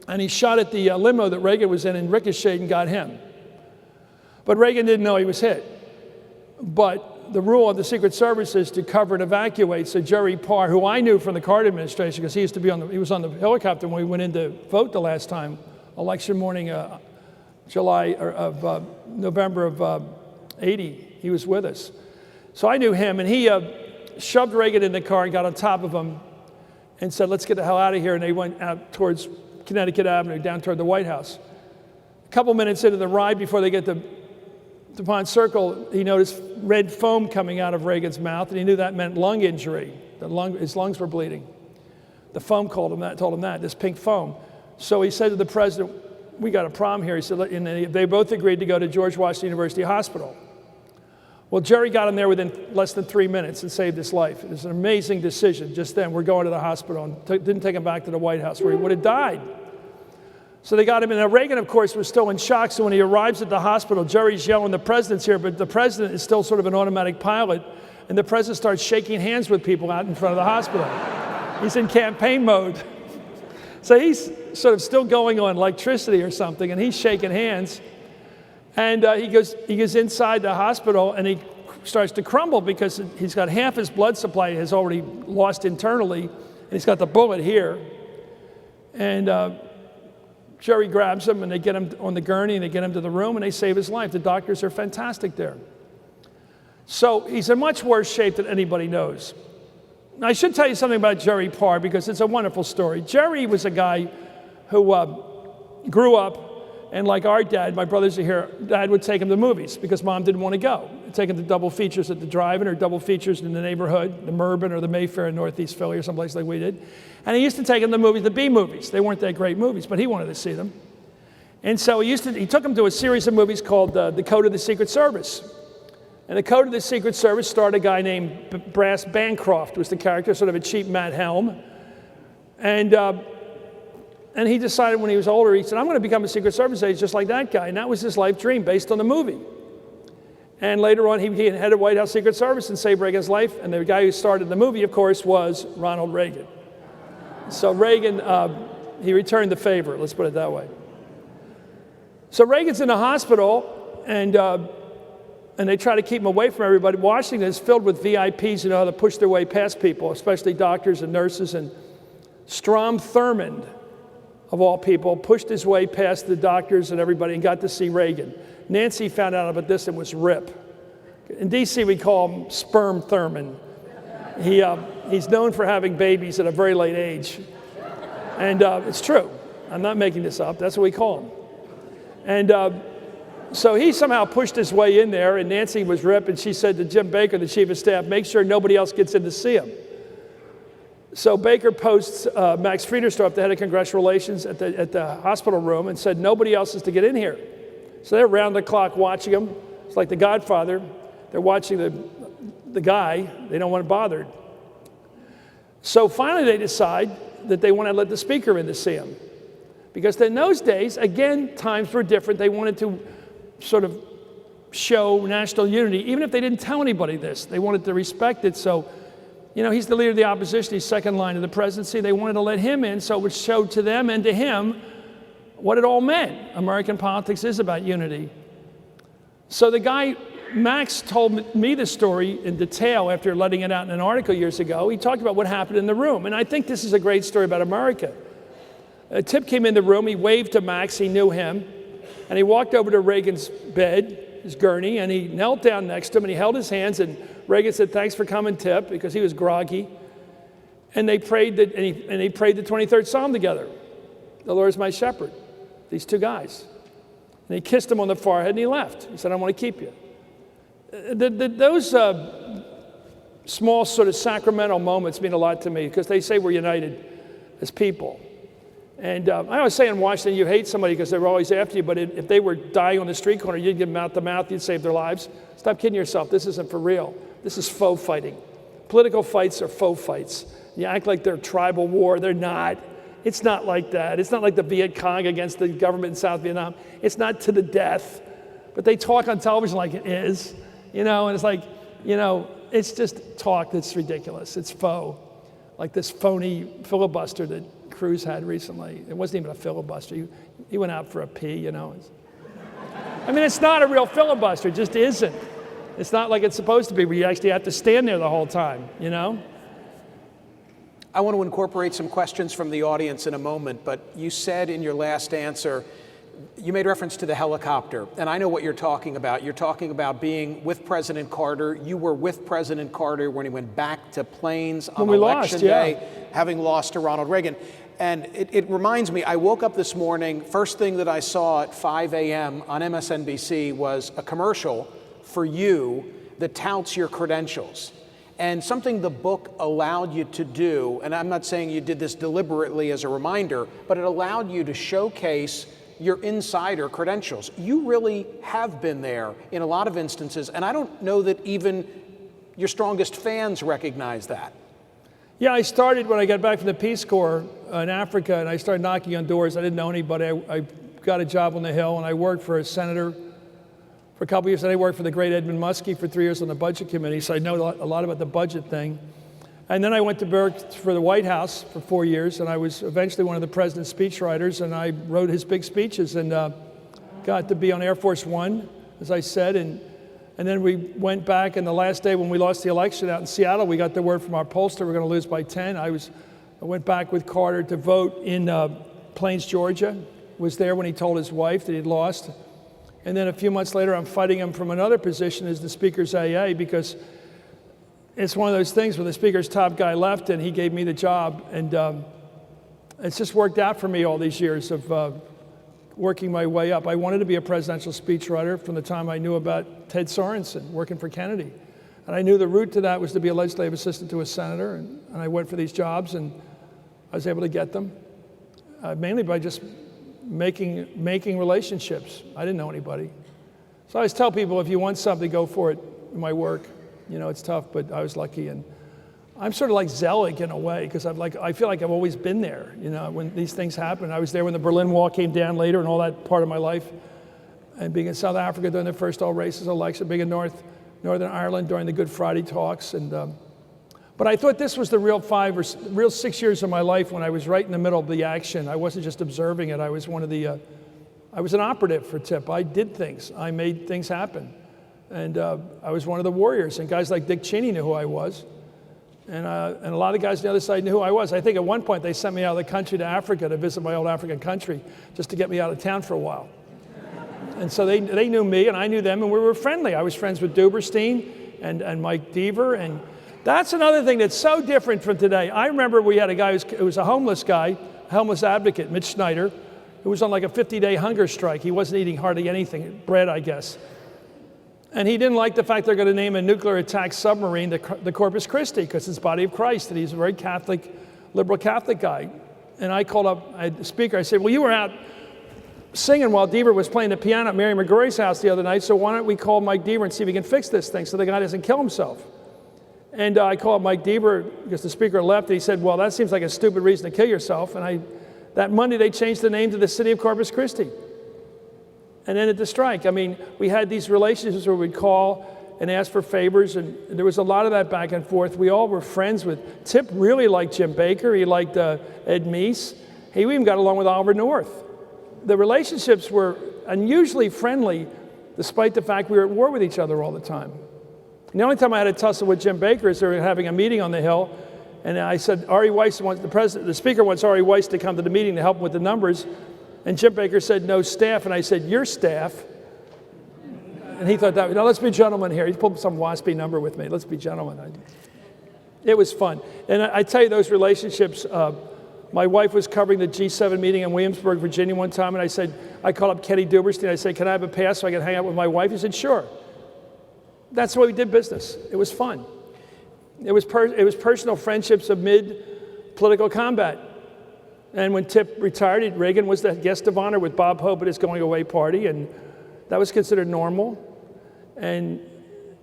and he shot at the limo that Reagan was in and ricocheted and got him. But Reagan didn't know he was hit. But the rule of the Secret Service is to cover and evacuate. So Jerry Parr, who I knew from the Carter administration, because he was on the helicopter when we went in to vote the last time, election morning, November of '80. He was with us. So I knew him, and he shoved Reagan in the car and got on top of him and said, "Let's get the hell out of here." And they went out towards Connecticut Avenue, down toward the White House. A couple minutes into the ride, before they get to DuPont Circle, he noticed red foam coming out of Reagan's mouth, and he knew that meant lung injury. His lungs were bleeding. The foam told him that, this pink foam. So he said to the president, "We got a problem here." He said, and they both agreed to go to George Washington University Hospital. Well, Jerry got him there within less than 3 minutes and saved his life. It was an amazing decision just then. We're going to the hospital, and didn't take him back to the White House where he would have died. So they got him in. Now, Reagan, of course, was still in shock. So when he arrives at the hospital, Jerry's yelling, "The president's here," but the president is still sort of an automatic pilot. And the president starts shaking hands with people out in front of the hospital. He's in campaign mode. So he's sort of still going on electricity or something, and he's shaking hands. And he goes inside the hospital, and he starts to crumble because he's got half his blood supply has already lost internally, and he's got the bullet here. And Jerry grabs him, and they get him on the gurney, and they get him to the room, and they save his life. The doctors are fantastic there. So he's in much worse shape than anybody knows. Now, I should tell you something about Jerry Parr, because it's a wonderful story. Jerry was a guy who grew up, and like our dad, my brothers are here, Dad would take him to movies because Mom didn't want to go. He'd take him to double features at the drive-in or double features in the neighborhood, the Mervyn or the Mayfair in Northeast Philly or someplace like we did. And he used to take him to movies, the B movies. They weren't that great movies, but he wanted to see them. And so he took him to a series of movies called The Code of the Secret Service. And The Code of the Secret Service starred a guy named Brass Bancroft, was the character, sort of a cheap Matt Helm. And he decided when he was older, he said, "I'm going to become a Secret Service agent just like that guy." And that was his life dream based on the movie. And later on, he headed White House Secret Service and saved Reagan's life. And the guy who started the movie, of course, was Ronald Reagan. So Reagan, he returned the favor, let's put it that way. So Reagan's in the hospital, and they try to keep him away from everybody. Washington is filled with VIPs who know how to push their way past people, especially doctors and nurses. And Strom Thurmond, of all people, pushed his way past the doctors and everybody and got to see Reagan. Nancy found out about this and was Rip. In D.C., we call him Sperm Thurman. He's known for having babies at a very late age. And it's true. I'm not making this up. That's what we call him. And so he somehow pushed his way in there, and Nancy was Rip, and she said to Jim Baker, the chief of staff, "Make sure nobody else gets in to see him." So Baker posts Max Friedersdorf, the head of congressional relations, at the hospital room and said, "Nobody else is to get in here." So they're round the clock watching him. It's like The Godfather. They're watching the guy. They don't want it bothered. So finally they decide that they want to let the speaker in to see him. Because in those days, again, times were different. They wanted to sort of show national unity, even if they didn't tell anybody this. They wanted to respect it. So, you know, he's the leader of the opposition. He's second line of the presidency. They wanted to let him in so it would show to them and to him what it all meant. American politics is about unity. So the guy, Max, told me the story in detail after letting it out in an article years ago. He talked about what happened in the room. And I think this is a great story about America. Tip came in the room. He waved to Max. He knew him. And he walked over to Reagan's bed, his gurney, and he knelt down next to him, and he held his hands, and Reagan said, "Thanks for coming, Tip," because he was groggy. And they prayed he prayed the 23rd Psalm together. "The Lord is my shepherd," these two guys. And he kissed him on the forehead, and he left. He said, "I want to keep you." Those small sort of sacramental moments mean a lot to me because they say we're united as people. And I always say in Washington, you hate somebody because they're always after you, but if they were dying on the street corner, you'd give them mouth to mouth, you'd save their lives. Stop kidding yourself. This isn't for real. This is faux fighting. Political fights are faux fights. You act like they're tribal war. They're not. It's not like that. It's not like the Viet Cong against the government in South Vietnam. It's not to the death. But they talk on television like it is, and it's like, it's just talk that's ridiculous. It's faux. Like this phony filibuster that Cruz had recently. It wasn't even a filibuster. He went out for a pee, I mean, it's not a real filibuster. It just isn't. It's not like it's supposed to be where you actually have to stand there the whole time, I want to incorporate some questions from the audience in a moment, but you said in your last answer, you made reference to the helicopter, and I know what you're talking about. You're talking about being with President Carter. You were with President Carter when he went back to planes on election day, having lost to Ronald Reagan. And it reminds me, I woke up this morning, first thing that I saw at 5 a.m. on MSNBC was a commercial for you that touts your credentials. And something the book allowed you to do, and I'm not saying you did this deliberately as a reminder, but it allowed you to showcase your insider credentials. You really have been there in a lot of instances, and I don't know that even your strongest fans recognize that. Yeah, I started when I got back from the Peace Corps in Africa, and I started knocking on doors. I didn't know anybody. I got a job on the Hill, and I worked for a senator for a couple of years. And I worked for the great Edmund Muskie for 3 years on the Budget Committee, so I know a lot about the budget thing. And then I went to work for the White House for 4 years, and I was eventually one of the president's speechwriters, and I wrote his big speeches, and got to be on Air Force One, as I said, and then we went back, and the last day when we lost the election out in Seattle, we got the word from our pollster we're going to lose by 10. I went back with Carter to vote in Plains, Georgia. Was there when he told his wife that he'd lost. And then a few months later, I'm fighting him from another position as the Speaker's AA, because it's one of those things where the Speaker's top guy left and he gave me the job. And it's just worked out for me all these years of working my way up. I wanted to be a presidential speechwriter from the time I knew about Ted Sorensen working for Kennedy. And I knew the route to that was to be a legislative assistant to a senator. And I went for these jobs, and I was able to get them, mainly by just making relationships. I didn't know anybody. So I always tell people, if you want something, go for it. It might work. It's tough, but I was lucky. And I'm sort of like Zelig in a way, because I feel like I've always been there, when these things happen. I was there when the Berlin Wall came down later and all that part of my life. And being in South Africa during the first all races election, being in Northern Ireland during the Good Friday talks. But I thought this was the real 6 years of my life when I was right in the middle of the action. I wasn't just observing it. I was I was an operative for TIP. I did things. I made things happen. And I was one of the warriors. And guys like Dick Cheney knew who I was. And a lot of guys on the other side knew who I was. I think at one point they sent me out of the country to Africa to visit my old African country, just to get me out of town for a while. And so they knew me and I knew them, and we were friendly. I was friends with Duberstein and Mike Deaver. And that's another thing that's so different from today. I remember we had a guy who was a homeless guy, homeless advocate, Mitch Snyder, who was on like a 50-day hunger strike. He wasn't eating hardly anything, bread, I guess. And he didn't like the fact they're going to name a nuclear attack submarine the Corpus Christi, because it's Body of Christ, and he's a very Catholic, liberal Catholic guy. And I called up a speaker. I said, well, you were out singing while Deaver was playing the piano at Mary McGrory's house the other night, so why don't we call Mike Deaver and see if he can fix this thing so the guy doesn't kill himself. And I called Mike Deaver because the speaker left, and he said, well, that seems like a stupid reason to kill yourself. And that Monday, they changed the name to the city of Corpus Christi. And ended the strike. I mean, we had these relationships where we'd call and ask for favors, and there was a lot of that back and forth. We all were friends with. Tip really liked Jim Baker. He liked Ed Meese. He even got along with Oliver North. The relationships were unusually friendly, despite the fact we were at war with each other all the time. And the only time I had a tussle with Jim Baker is they were having a meeting on the Hill, and I said, Ari Weiss wants the speaker wants Ari Weiss to come to the meeting to help him with the numbers. And Jim Baker said, no staff. And I said, your staff. And he thought that, no, let's be gentlemen here. He pulled some waspy number with me. Let's be gentlemen. It was fun. And I tell you, those relationships, my wife was covering the G7 meeting in Williamsburg, Virginia one time. And I called up Kenny Duberstein. I said, can I have a pass so I can hang out with my wife? He said, sure. That's the way we did business. It was fun. It was personal friendships amid political combat. And when Tip retired, Reagan was the guest of honor with Bob Hope at his going away party, and that was considered normal. And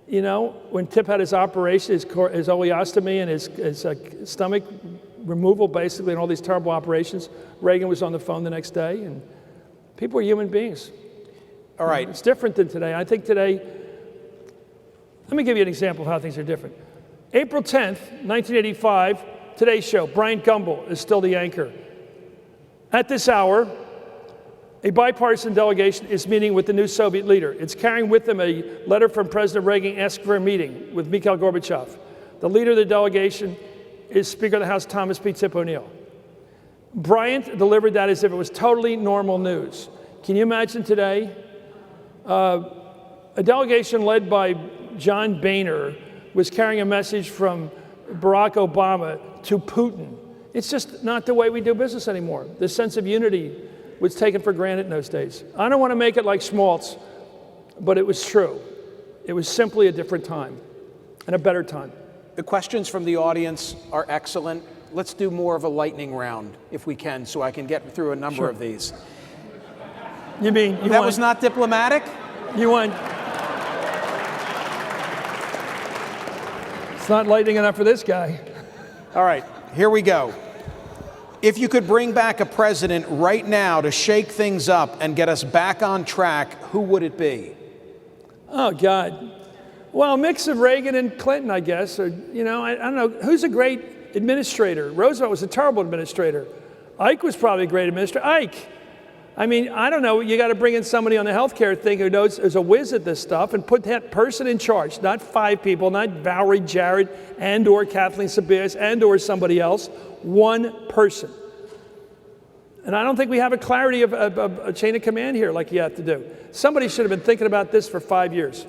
you know, when Tip had his operation, his oleostomy and his stomach removal, basically, and all these terrible operations, Reagan was on the phone the next day, and people are human beings. All right. It's different than today. I think today, let me give you an example of how things are different. April 10th, 1985, Today's Show, Bryant Gumbel is still the anchor. At this hour, a bipartisan delegation is meeting with the new Soviet leader. It's carrying with them a letter from President Reagan asking for a meeting with Mikhail Gorbachev. The leader of the delegation is Speaker of the House Thomas P. Tip O'Neill. Bryant delivered that as if it was totally normal news. Can you imagine today? A delegation led by John Boehner was carrying a message from Barack Obama to Putin. It's just not the way we do business anymore. The sense of unity was taken for granted in those days. I don't want to make it like Schmaltz, but it was true. It was simply a different time and a better time. The questions from the audience are excellent. Let's do more of a lightning round, if we can, so I can get through a number of these. You mean that was not diplomatic? You want? It's not lightning enough for this guy. All right, here we go. If you could bring back a president right now to shake things up and get us back on track, who would it be? Oh, God. Well, a mix of Reagan and Clinton, I guess. Or, you know, I don't know. Who's a great administrator? Roosevelt was a terrible administrator. Ike was probably a great administrator. Ike. I mean, I don't know. You got to bring in somebody on the healthcare thing who knows is a whiz at this stuff and put that person in charge, not 5 people, not Valerie Jarrett and or Kathleen Sebelius and or somebody else. One person. And I don't think we have a clarity of a chain of command here like you have to do. Somebody should have been thinking about this for 5 years.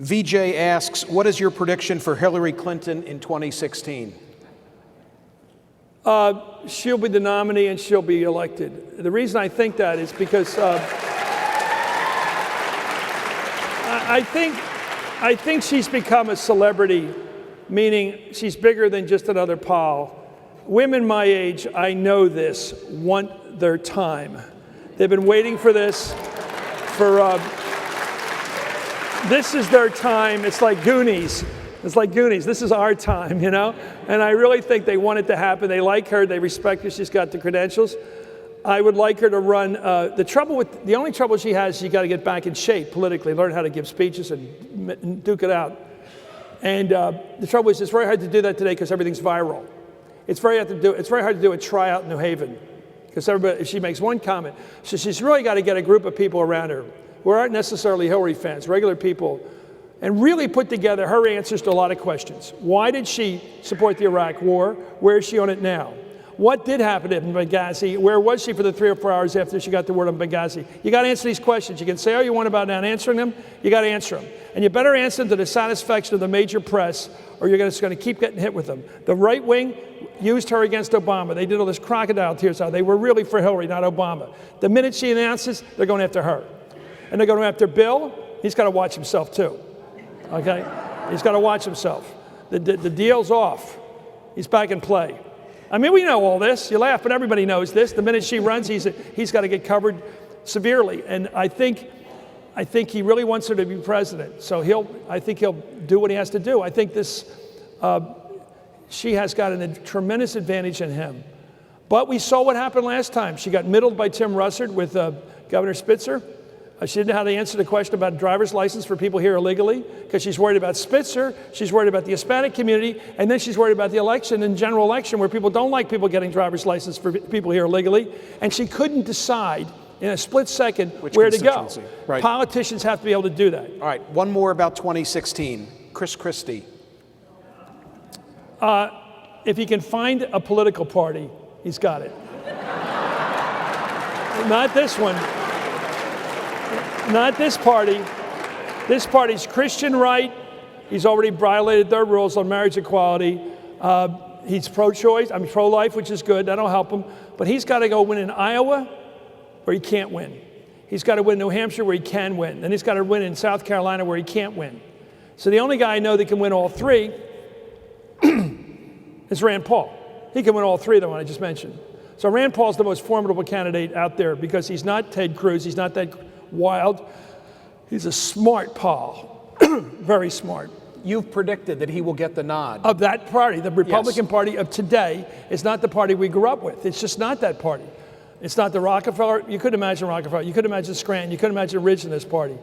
VJ asks, what is your prediction for Hillary Clinton in 2016? She'll be the nominee and she'll be elected. The reason I think that is because I think she's become a celebrity, meaning she's bigger than just another pal. Women my age, I know this, want their time. They've been waiting for this for, this is their time. It's like Goonies. It's like Goonies. This is our time, you know? And I really think they want it to happen. They like her. They respect her. She's got the credentials. I would like her to run. The only trouble she has, she got to get back in shape politically, learn how to give speeches and duke it out. And the trouble is, it's very hard to do that today because everything's viral. It's very hard to do a tryout in New Haven because everybody, if she makes one comment, so she's really got to get a group of people around her who aren't necessarily Hillary fans, regular people, and really put together her answers to a lot of questions. Why did she support the Iraq War? Where is she on it now? What did happen in Benghazi? Where was she for the 3 or 4 hours after she got the word on Benghazi? You got to answer these questions. You can say all you want about not answering them. You got to answer them. And you better answer them to the satisfaction of the major press, or you're just going to keep getting hit with them. The right wing used her against Obama. They did all this crocodile tears out. They were really for Hillary, not Obama. The minute she announces, they're going after her. And they're going after Bill. He's got to watch himself, too. Okay? He's got to watch himself. The deal's off. He's back in play. I mean, we know all this. You laugh, but everybody knows this. The minute she runs, he's got to get covered severely. And I think he really wants her to be president. So I think he'll do what he has to do. I think she has got a tremendous advantage in him. But we saw what happened last time. She got middled by Tim Russert with Governor Spitzer. She didn't know how to answer the question about driver's license for people here illegally because she's worried about Spitzer, she's worried about the Hispanic community, and then she's worried about the election and general election where people don't like people getting driver's license for people here illegally. And she couldn't decide in a split second where to go. Right. Politicians have to be able to do that. All right, one more about 2016. Chris Christie. If he can find a political party, he's got it. Not this one. Not this party. This party's Christian right. He's already violated their rules on marriage equality. He's pro-choice, pro-life, which is good. That'll help him. But he's got to go win in Iowa where he can't win. He's got to win New Hampshire where he can win. Then he's got to win in South Carolina where he can't win. So the only guy I know that can win all three is Rand Paul. He can win all three of them I just mentioned. So Rand Paul's the most formidable candidate out there because he's not Ted Cruz, he's not that wild. He's a smart Paul, very smart. You've predicted that he will get the nod. Of that party, the Republican Party of today is not the party we grew up with. It's just not that party. It's not the Rockefeller. You couldn't imagine Rockefeller. You couldn't imagine Scranton. You couldn't imagine Ridge in this party,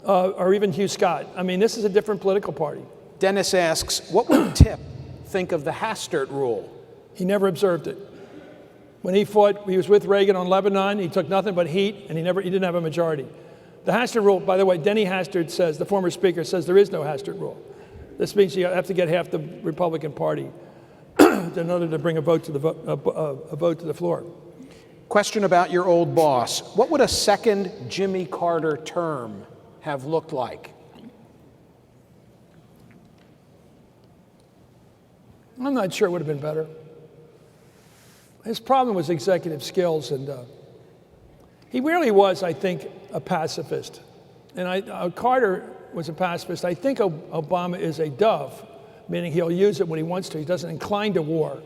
or even Hugh Scott. I mean, this is a different political party. Dennis asks, what would Tip think of the Hastert rule? He never observed it. When he fought, he was with Reagan on Lebanon. He took nothing but heat, and he didn't have a majority. The Hastert rule, by the way, Denny Hastert says, the former speaker says there is no Hastert rule. This means you have to get half the Republican Party in order to bring a vote to the floor. Question about your old boss. What would a second Jimmy Carter term have looked like? I'm not sure it would have been better. His problem was executive skills, and he really was, I think, a pacifist. And Carter was a pacifist. I think Obama is a dove, meaning he'll use it when he wants to. He doesn't incline to war,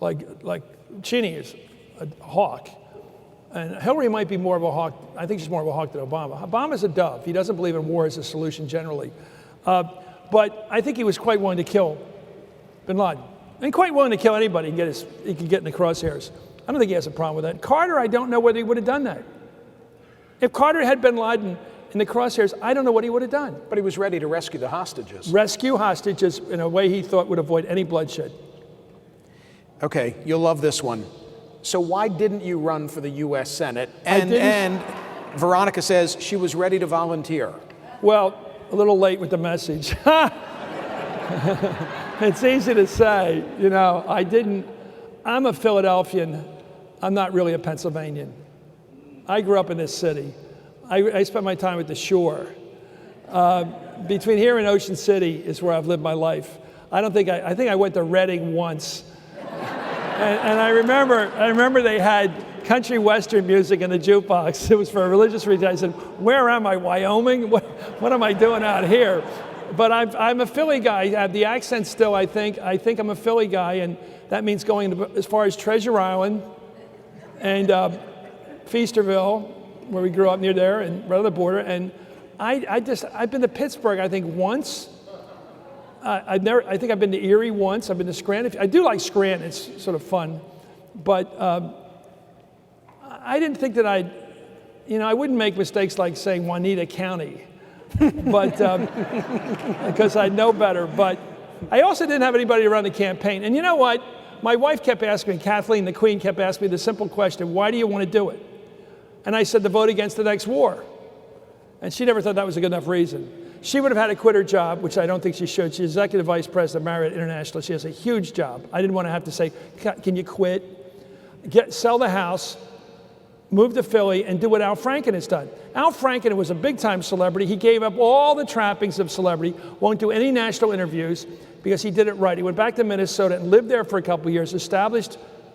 like Cheney is a hawk. And Hillary might be more of a hawk. I think she's more of a hawk than Obama. Obama's a dove. He doesn't believe in war as a solution generally. But I think he was quite willing to kill bin Laden. And quite willing to kill anybody he can get in the crosshairs. I don't think he has a problem with that. Carter, I don't know whether he would have done that. If Carter had bin Laden in the crosshairs, I don't know what he would have done. But he was ready to rescue the hostages. Rescue hostages in a way he thought would avoid any bloodshed. Okay, you'll love this one. So why didn't you run for the U.S. Senate? And Veronica says she was ready to volunteer. Well, a little late with the message. It's easy to say, you know, I didn't. I'm a Philadelphian. I'm not really a Pennsylvanian. I grew up in this city. I spent my time at the shore. Between here and Ocean City is where I've lived my life. I think I went to Reading once. And I remember they had country western music in the jukebox. It was for a religious reason. I said, where am I, Wyoming? What am I doing out here? But I'm a Philly guy. I have the accent still, I think. I think I'm a Philly guy, and that means going as far as Treasure Island and Feasterville, where we grew up near there and right on the border. And I've been to Pittsburgh, I think, once. I think I've been to Erie once. I've been to Scranton. I do like Scranton. It's sort of fun. But I didn't think that I wouldn't make mistakes like saying Juanita County. But because I know better. But I also didn't have anybody to run the campaign. And you know what? My wife kept asking me, Kathleen, the Queen, kept asking me the simple question, why do you want to do it? And I said, to vote against the next war. And she never thought that was a good enough reason. She would have had to quit her job, which I don't think she should. She's executive vice president of Marriott International. She has a huge job. I didn't want to have to say, can you quit? Sell the house, move to Philly, and do what Al Franken has done. Al Franken was a big-time celebrity. He gave up all the trappings of celebrity, won't do any national interviews because he did it right. He went back to Minnesota and lived there for a couple of years,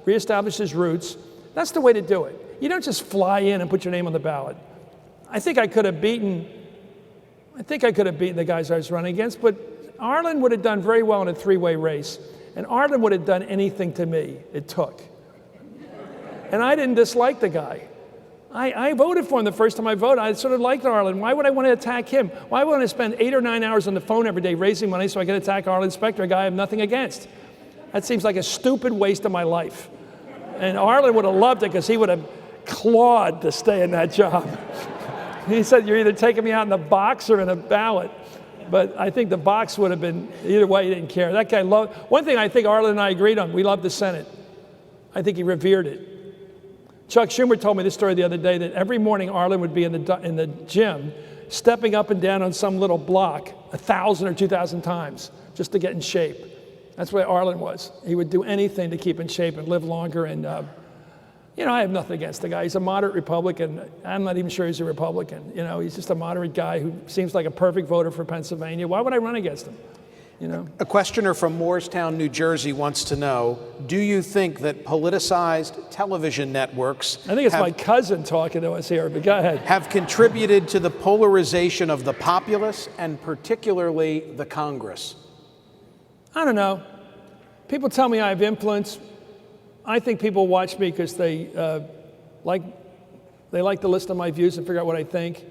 reestablished his roots. That's the way to do it. You don't just fly in and put your name on the ballot. I think I could have beaten the guys I was running against, but Arlen would have done very well in a three-way race, and Arlen would have done anything to me it took. And I didn't dislike the guy. I voted for him the first time I voted. I sort of liked Arlen. Why would I want to attack him? Why would I spend 8 or 9 hours on the phone every day raising money so I could attack Arlen Specter, a guy I have nothing against? That seems like a stupid waste of my life. And Arlen would have loved it because he would have clawed to stay in that job. He said, you're either taking me out in the box or in a ballot. But I think the box would have been, either way, he didn't care. That guy loved, one thing I think Arlen and I agreed on, we loved the Senate. I think he revered it. Chuck Schumer told me this story the other day, that every morning Arlen would be in the gym, stepping up and down on some little block 1,000 or 2,000 times just to get in shape. That's what Arlen was. He would do anything to keep in shape and live longer. And I have nothing against the guy. He's a moderate Republican. I'm not even sure he's a Republican. He's just a moderate guy who seems like a perfect voter for Pennsylvania. Why would I run against him? A questioner from Moorestown, New Jersey wants to know, do you think that politicized television networks I think it's my cousin talking to us here, but go ahead. Have contributed to the polarization of the populace and particularly the Congress? I don't know. People tell me I have influence. I think people watch me because they like to listen to my views and figure out what I think,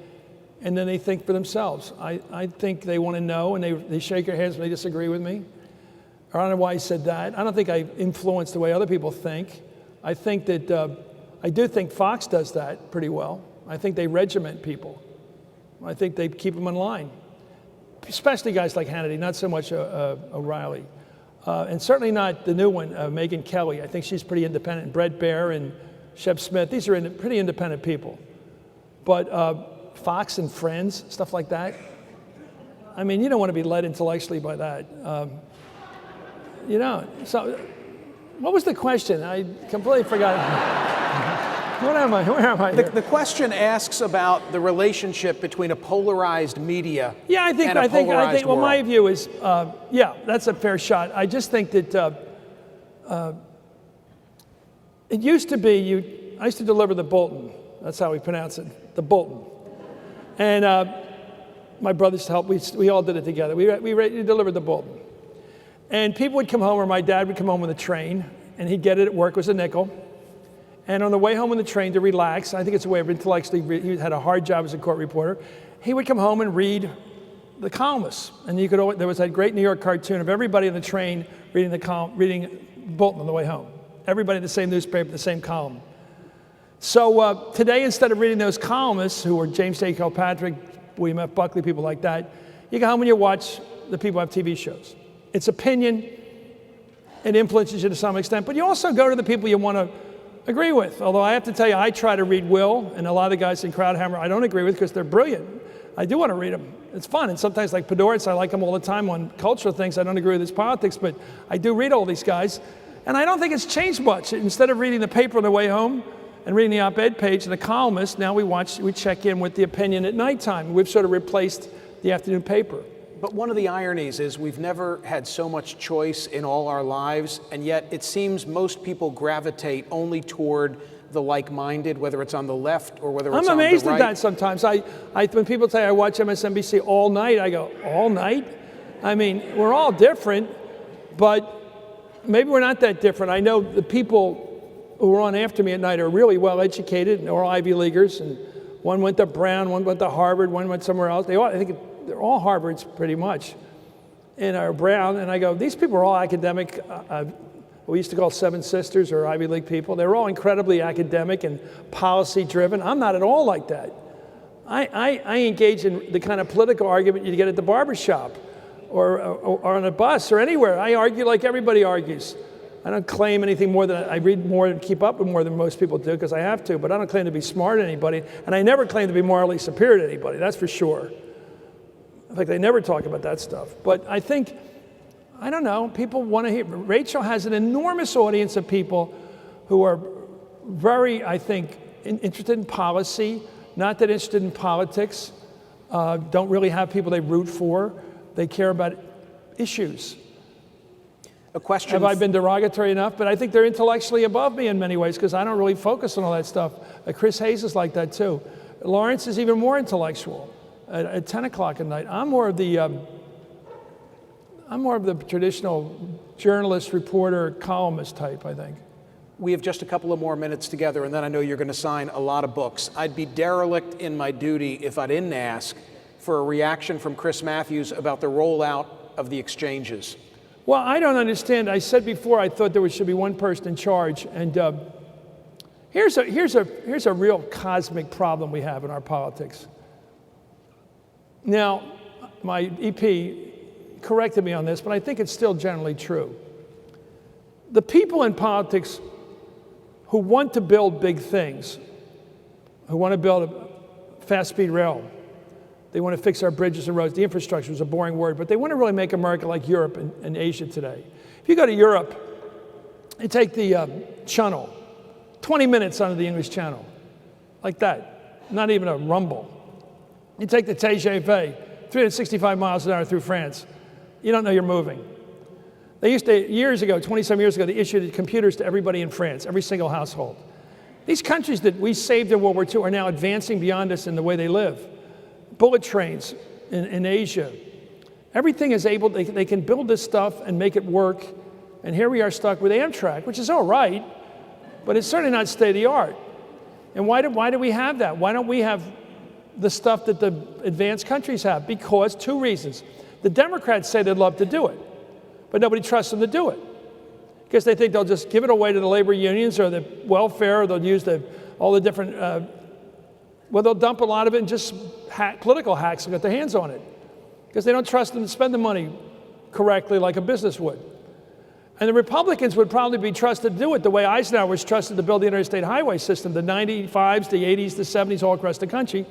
and then they think for themselves. I think they want to know, and they shake their heads when they disagree with me. I don't know why I said that. I don't think I influence the way other people think. I think that I do think Fox does that pretty well. I think they regiment people. I think they keep them in line, especially guys like Hannity, not so much O'Reilly. And certainly not the new one, Megyn Kelly. I think she's pretty independent. Brett Baer and Shep Smith, these are pretty independent people. But Fox and Friends, stuff like that, I mean, you don't want to be led intellectually by that. You know, so what was the question? I completely forgot. Where am I here? The question asks about the relationship between a polarized media yeah, I think, and a polarized well, world. my view is, yeah, that's a fair shot. I just think that it used to be, I used to deliver the Bolton. That's how we pronounce it, the Bolton. And my brothers helped, we all did it together. We delivered the Bolton. And people would come home, or my dad would come home with a train, and he'd get it at work, it was a nickel. And on the way home on the train to relax, I think it's a way of intellectually, he had a hard job as a court reporter, he would come home and read the columnists. And you could always, there was that great New York cartoon of everybody on the train reading Bolton on the way home. Everybody in the same newspaper, the same column. So today, instead of reading those columnists, who were James J. Kilpatrick, William F. Buckley, people like that, you go home and you watch the people who have TV shows. It's opinion, it influences you to some extent, but you also go to the people you want to agree with. Although I have to tell you, I try to read Will, and a lot of the guys in Crowdhammer I don't agree with because they're brilliant. I do want to read them. It's fun. And sometimes like Podorets, I like him all the time on cultural things. I don't agree with his politics, but I do read all these guys. And I don't think it's changed much. Instead of reading the paper on the way home and reading the op-ed page and the columnist, now we check in with the opinion at nighttime. We've sort of replaced the afternoon paper. But one of the ironies is we've never had so much choice in all our lives, and yet it seems most people gravitate only toward the like-minded, whether it's on the left or whether it's on the right. I'm amazed at that sometimes. When people say I watch MSNBC all night, I go, all night? I mean, we're all different, but maybe we're not that different. I know the people who are on after me at night are really well-educated and are Ivy Leaguers, and one went to Brown, one went to Harvard, one went somewhere else. I think they're all Harvards pretty much, and are Brown. And I go, these people are all academic. We used to call Seven Sisters or Ivy League people. They're all incredibly academic and policy driven. I'm not at all like that. I engage in the kind of political argument you get at the barbershop or on a bus or anywhere. I argue like everybody argues. I don't claim anything more than, I read more and keep up with more than most people do because I have to, but I don't claim to be smart to anybody, and I never claim to be morally superior to anybody, that's for sure. In fact, they never talk about that stuff. But I think, I don't know, people want to hear. Rachel has an enormous audience of people who are very, I think, interested in policy, not that interested in politics, don't really have people they root for. They care about issues. A question. Have I been derogatory enough? But I think they're intellectually above me in many ways because I don't really focus on all that stuff. Chris Hayes is like that too. Lawrence is even more intellectual. At 10 o'clock at night, I'm more of the traditional journalist, reporter, columnist type, I think. We have just a couple of more minutes together, and then I know you're going to sign a lot of books. I'd be derelict in my duty if I didn't ask for a reaction from Chris Matthews about the rollout of the exchanges. Well, I don't understand. I said before I thought there should be one person in charge, and here's a real cosmic problem we have in our politics. Now, my EP corrected me on this, but I think it's still generally true. The people in politics who want to build big things, who want to build a fast-speed rail, they want to fix our bridges and roads. The infrastructure is a boring word, but they want to really make America like Europe and Asia today. If you go to Europe, you take the Channel, 20 minutes under the English Channel, like that, not even a rumble. You take the TGV, 365 miles an hour through France. You don't know you're moving. They used to, years ago, 20-some years ago, they issued computers to everybody in France, every single household. These countries that we saved in World War II are now advancing beyond us in the way they live. Bullet trains in Asia. Everything is able, they can build this stuff and make it work. And here we are stuck with Amtrak, which is all right, but it's certainly not state of the art. And why do we have that? Why don't we have the stuff that the advanced countries have? Because two reasons. The Democrats say they'd love to do it, but nobody trusts them to do it. Because they think they'll just give it away to the labor unions or the welfare, or they'll use all the different, they'll dump a lot of it and just political hacks and get their hands on it. Because they don't trust them to spend the money correctly like a business would. And the Republicans would probably be trusted to do it the way Eisenhower was trusted to build the interstate highway system, the 95s, the 80s, the 70s, all across the country.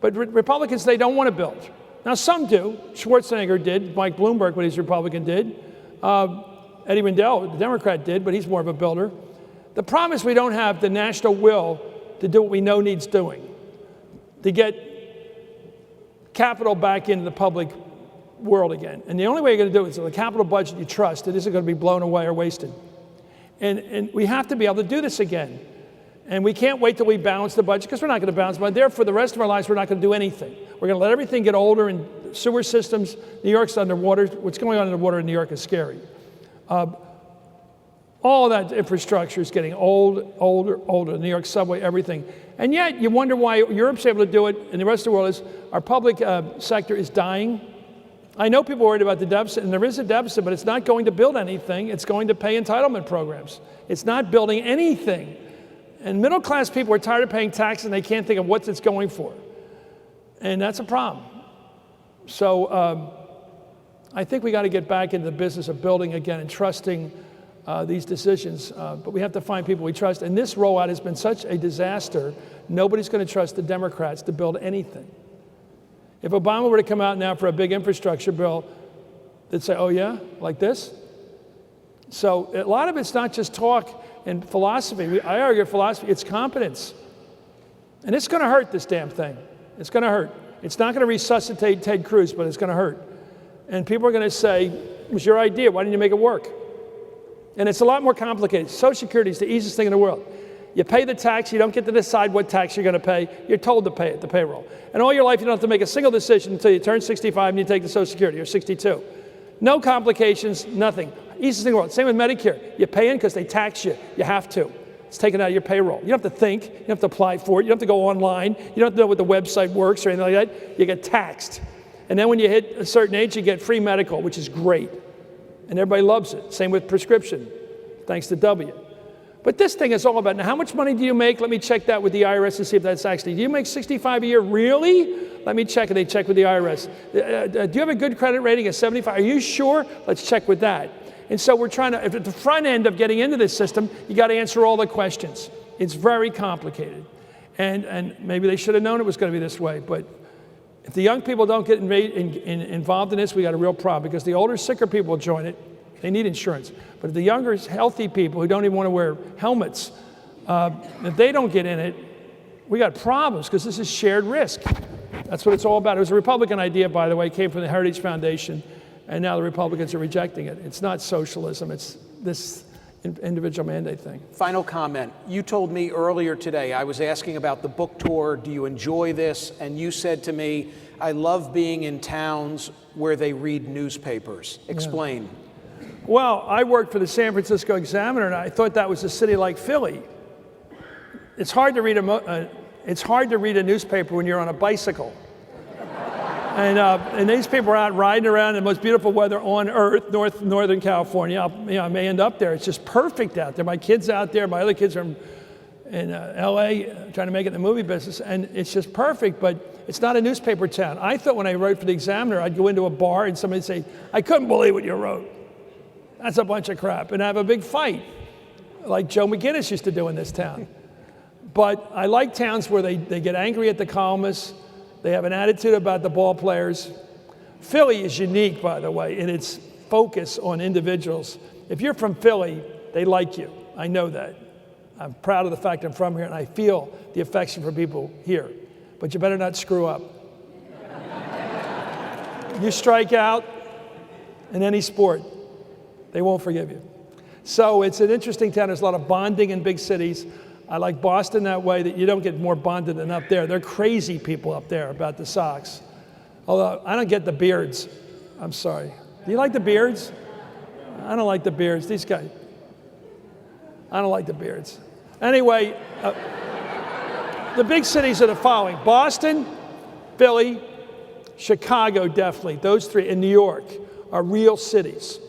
But Republicans, they don't want to build. Now, some do. Schwarzenegger did. Mike Bloomberg, when he's Republican, did. Eddie Rendell, the Democrat, did, but he's more of a builder. The problem is we don't have the national will to do what we know needs doing, to get capital back into the public world again. And the only way you're going to do it is with a capital budget you trust. It isn't going to be blown away or wasted. And we have to be able to do this again. And we can't wait till we balance the budget, because we're not going to balance the budget. Therefore, the rest of our lives, we're not going to do anything. We're going to let everything get older, and sewer systems, New York's underwater. What's going on underwater in New York is scary. All of that infrastructure is getting older. The New York subway, everything. And yet, you wonder why Europe's able to do it, and the rest of the world is. Our public sector is dying. I know people are worried about the deficit, and there is a deficit, but it's not going to build anything. It's going to pay entitlement programs. It's not building anything. And middle-class people are tired of paying taxes, and they can't think of what it's going for. And that's a problem. So I think we got to get back into the business of building again and trusting these decisions. But we have to find people we trust. And this rollout has been such a disaster, nobody's going to trust the Democrats to build anything. If Obama were to come out now for a big infrastructure bill, they'd say, oh yeah, like this? So a lot of it's not just talk and philosophy. I argue philosophy, it's competence. And it's going to hurt, this damn thing. It's going to hurt. It's not going to resuscitate Ted Cruz, but it's going to hurt. And people are going to say, it was your idea, why didn't you make it work? And it's a lot more complicated. Social Security is the easiest thing in the world. You pay the tax, you don't get to decide what tax you're going to pay. You're told to pay it, the payroll. And all your life, you don't have to make a single decision until you turn 65 and you take the Social Security, or 62. No complications, nothing. Easiest thing in the world. Same with Medicare. You pay in because they tax you. You have to. It's taken out of your payroll. You don't have to think. You don't have to apply for it. You don't have to go online. You don't have to know what the website works or anything like that. You get taxed. And then when you hit a certain age, you get free medical, which is great. And everybody loves it. Same with prescription, thanks to W. But this thing is all about, now how much money do you make? Let me check that with the IRS and see if that's actually, do you make $65 a year? Really? Let me check, and they check with the IRS. Do you have a good credit rating of 75? Are you sure? Let's check with that. And so we're trying to, at the front end of getting into this system, you got to answer all the questions. It's very complicated. And maybe they should have known it was going to be this way. But if the young people don't get involved in this, we got a real problem, because the older, sicker people will join it. They need insurance. But if the younger, healthy people who don't even want to wear helmets, if they don't get in it, we got problems, because this is shared risk. That's what it's all about. It was a Republican idea, by the way. It came from the Heritage Foundation, and now the Republicans are rejecting it. It's not socialism. It's this individual mandate thing. Final comment. You told me earlier today, I was asking about the book tour. Do you enjoy this? And you said to me, I love being in towns where they read newspapers. Explain. Yeah. Well, I worked for the San Francisco Examiner, and I thought that was a city like Philly. It's hard to read a newspaper when you're on a bicycle. And these people are out riding around in the most beautiful weather on earth, Northern California. I may end up there. It's just perfect out there. My kids out there. My other kids are in L.A. trying to make it in the movie business, and it's just perfect. But it's not a newspaper town. I thought when I wrote for the Examiner, I'd go into a bar and somebody'd say, "I couldn't believe what you wrote. That's a bunch of crap," and have a big fight, like Joe McGinnis used to do in this town. But I like towns where they get angry at the columnists. They have an attitude about the ball players. Philly is unique, by the way, in its focus on individuals. If you're from Philly, they like you. I know that. I'm proud of the fact I'm from here, and I feel the affection for people here. But you better not screw up. You strike out in any sport, they won't forgive you. So it's an interesting town. There's a lot of bonding in big cities. I like Boston that way, that you don't get more bonded than up there. They're crazy people up there about the Sox. Although I don't get the beards. I'm sorry. Do you like the beards? I don't like the beards. These guys. I don't like the beards. Anyway, the big cities are the following: Boston, Philly, Chicago, definitely. Those three, and New York are real cities.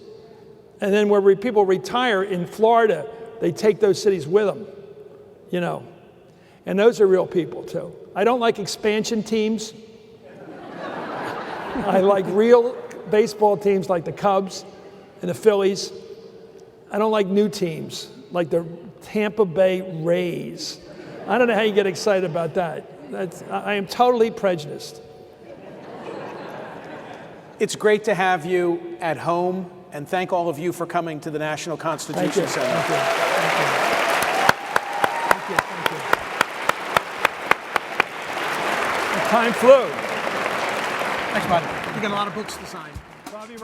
And then where people retire in Florida, they take those cities with them, you know. And those are real people, too. I don't like expansion teams. I like real baseball teams like the Cubs and the Phillies. I don't like new teams like the Tampa Bay Rays. I don't know how you get excited about that. I am totally prejudiced. It's great to have you at home, and thank all of you for coming to the National Constitution Center. Thank you. Thank you. Thank you. Thank you. Time flew. Thanks, bud. You got a lot of books to sign. Robbie.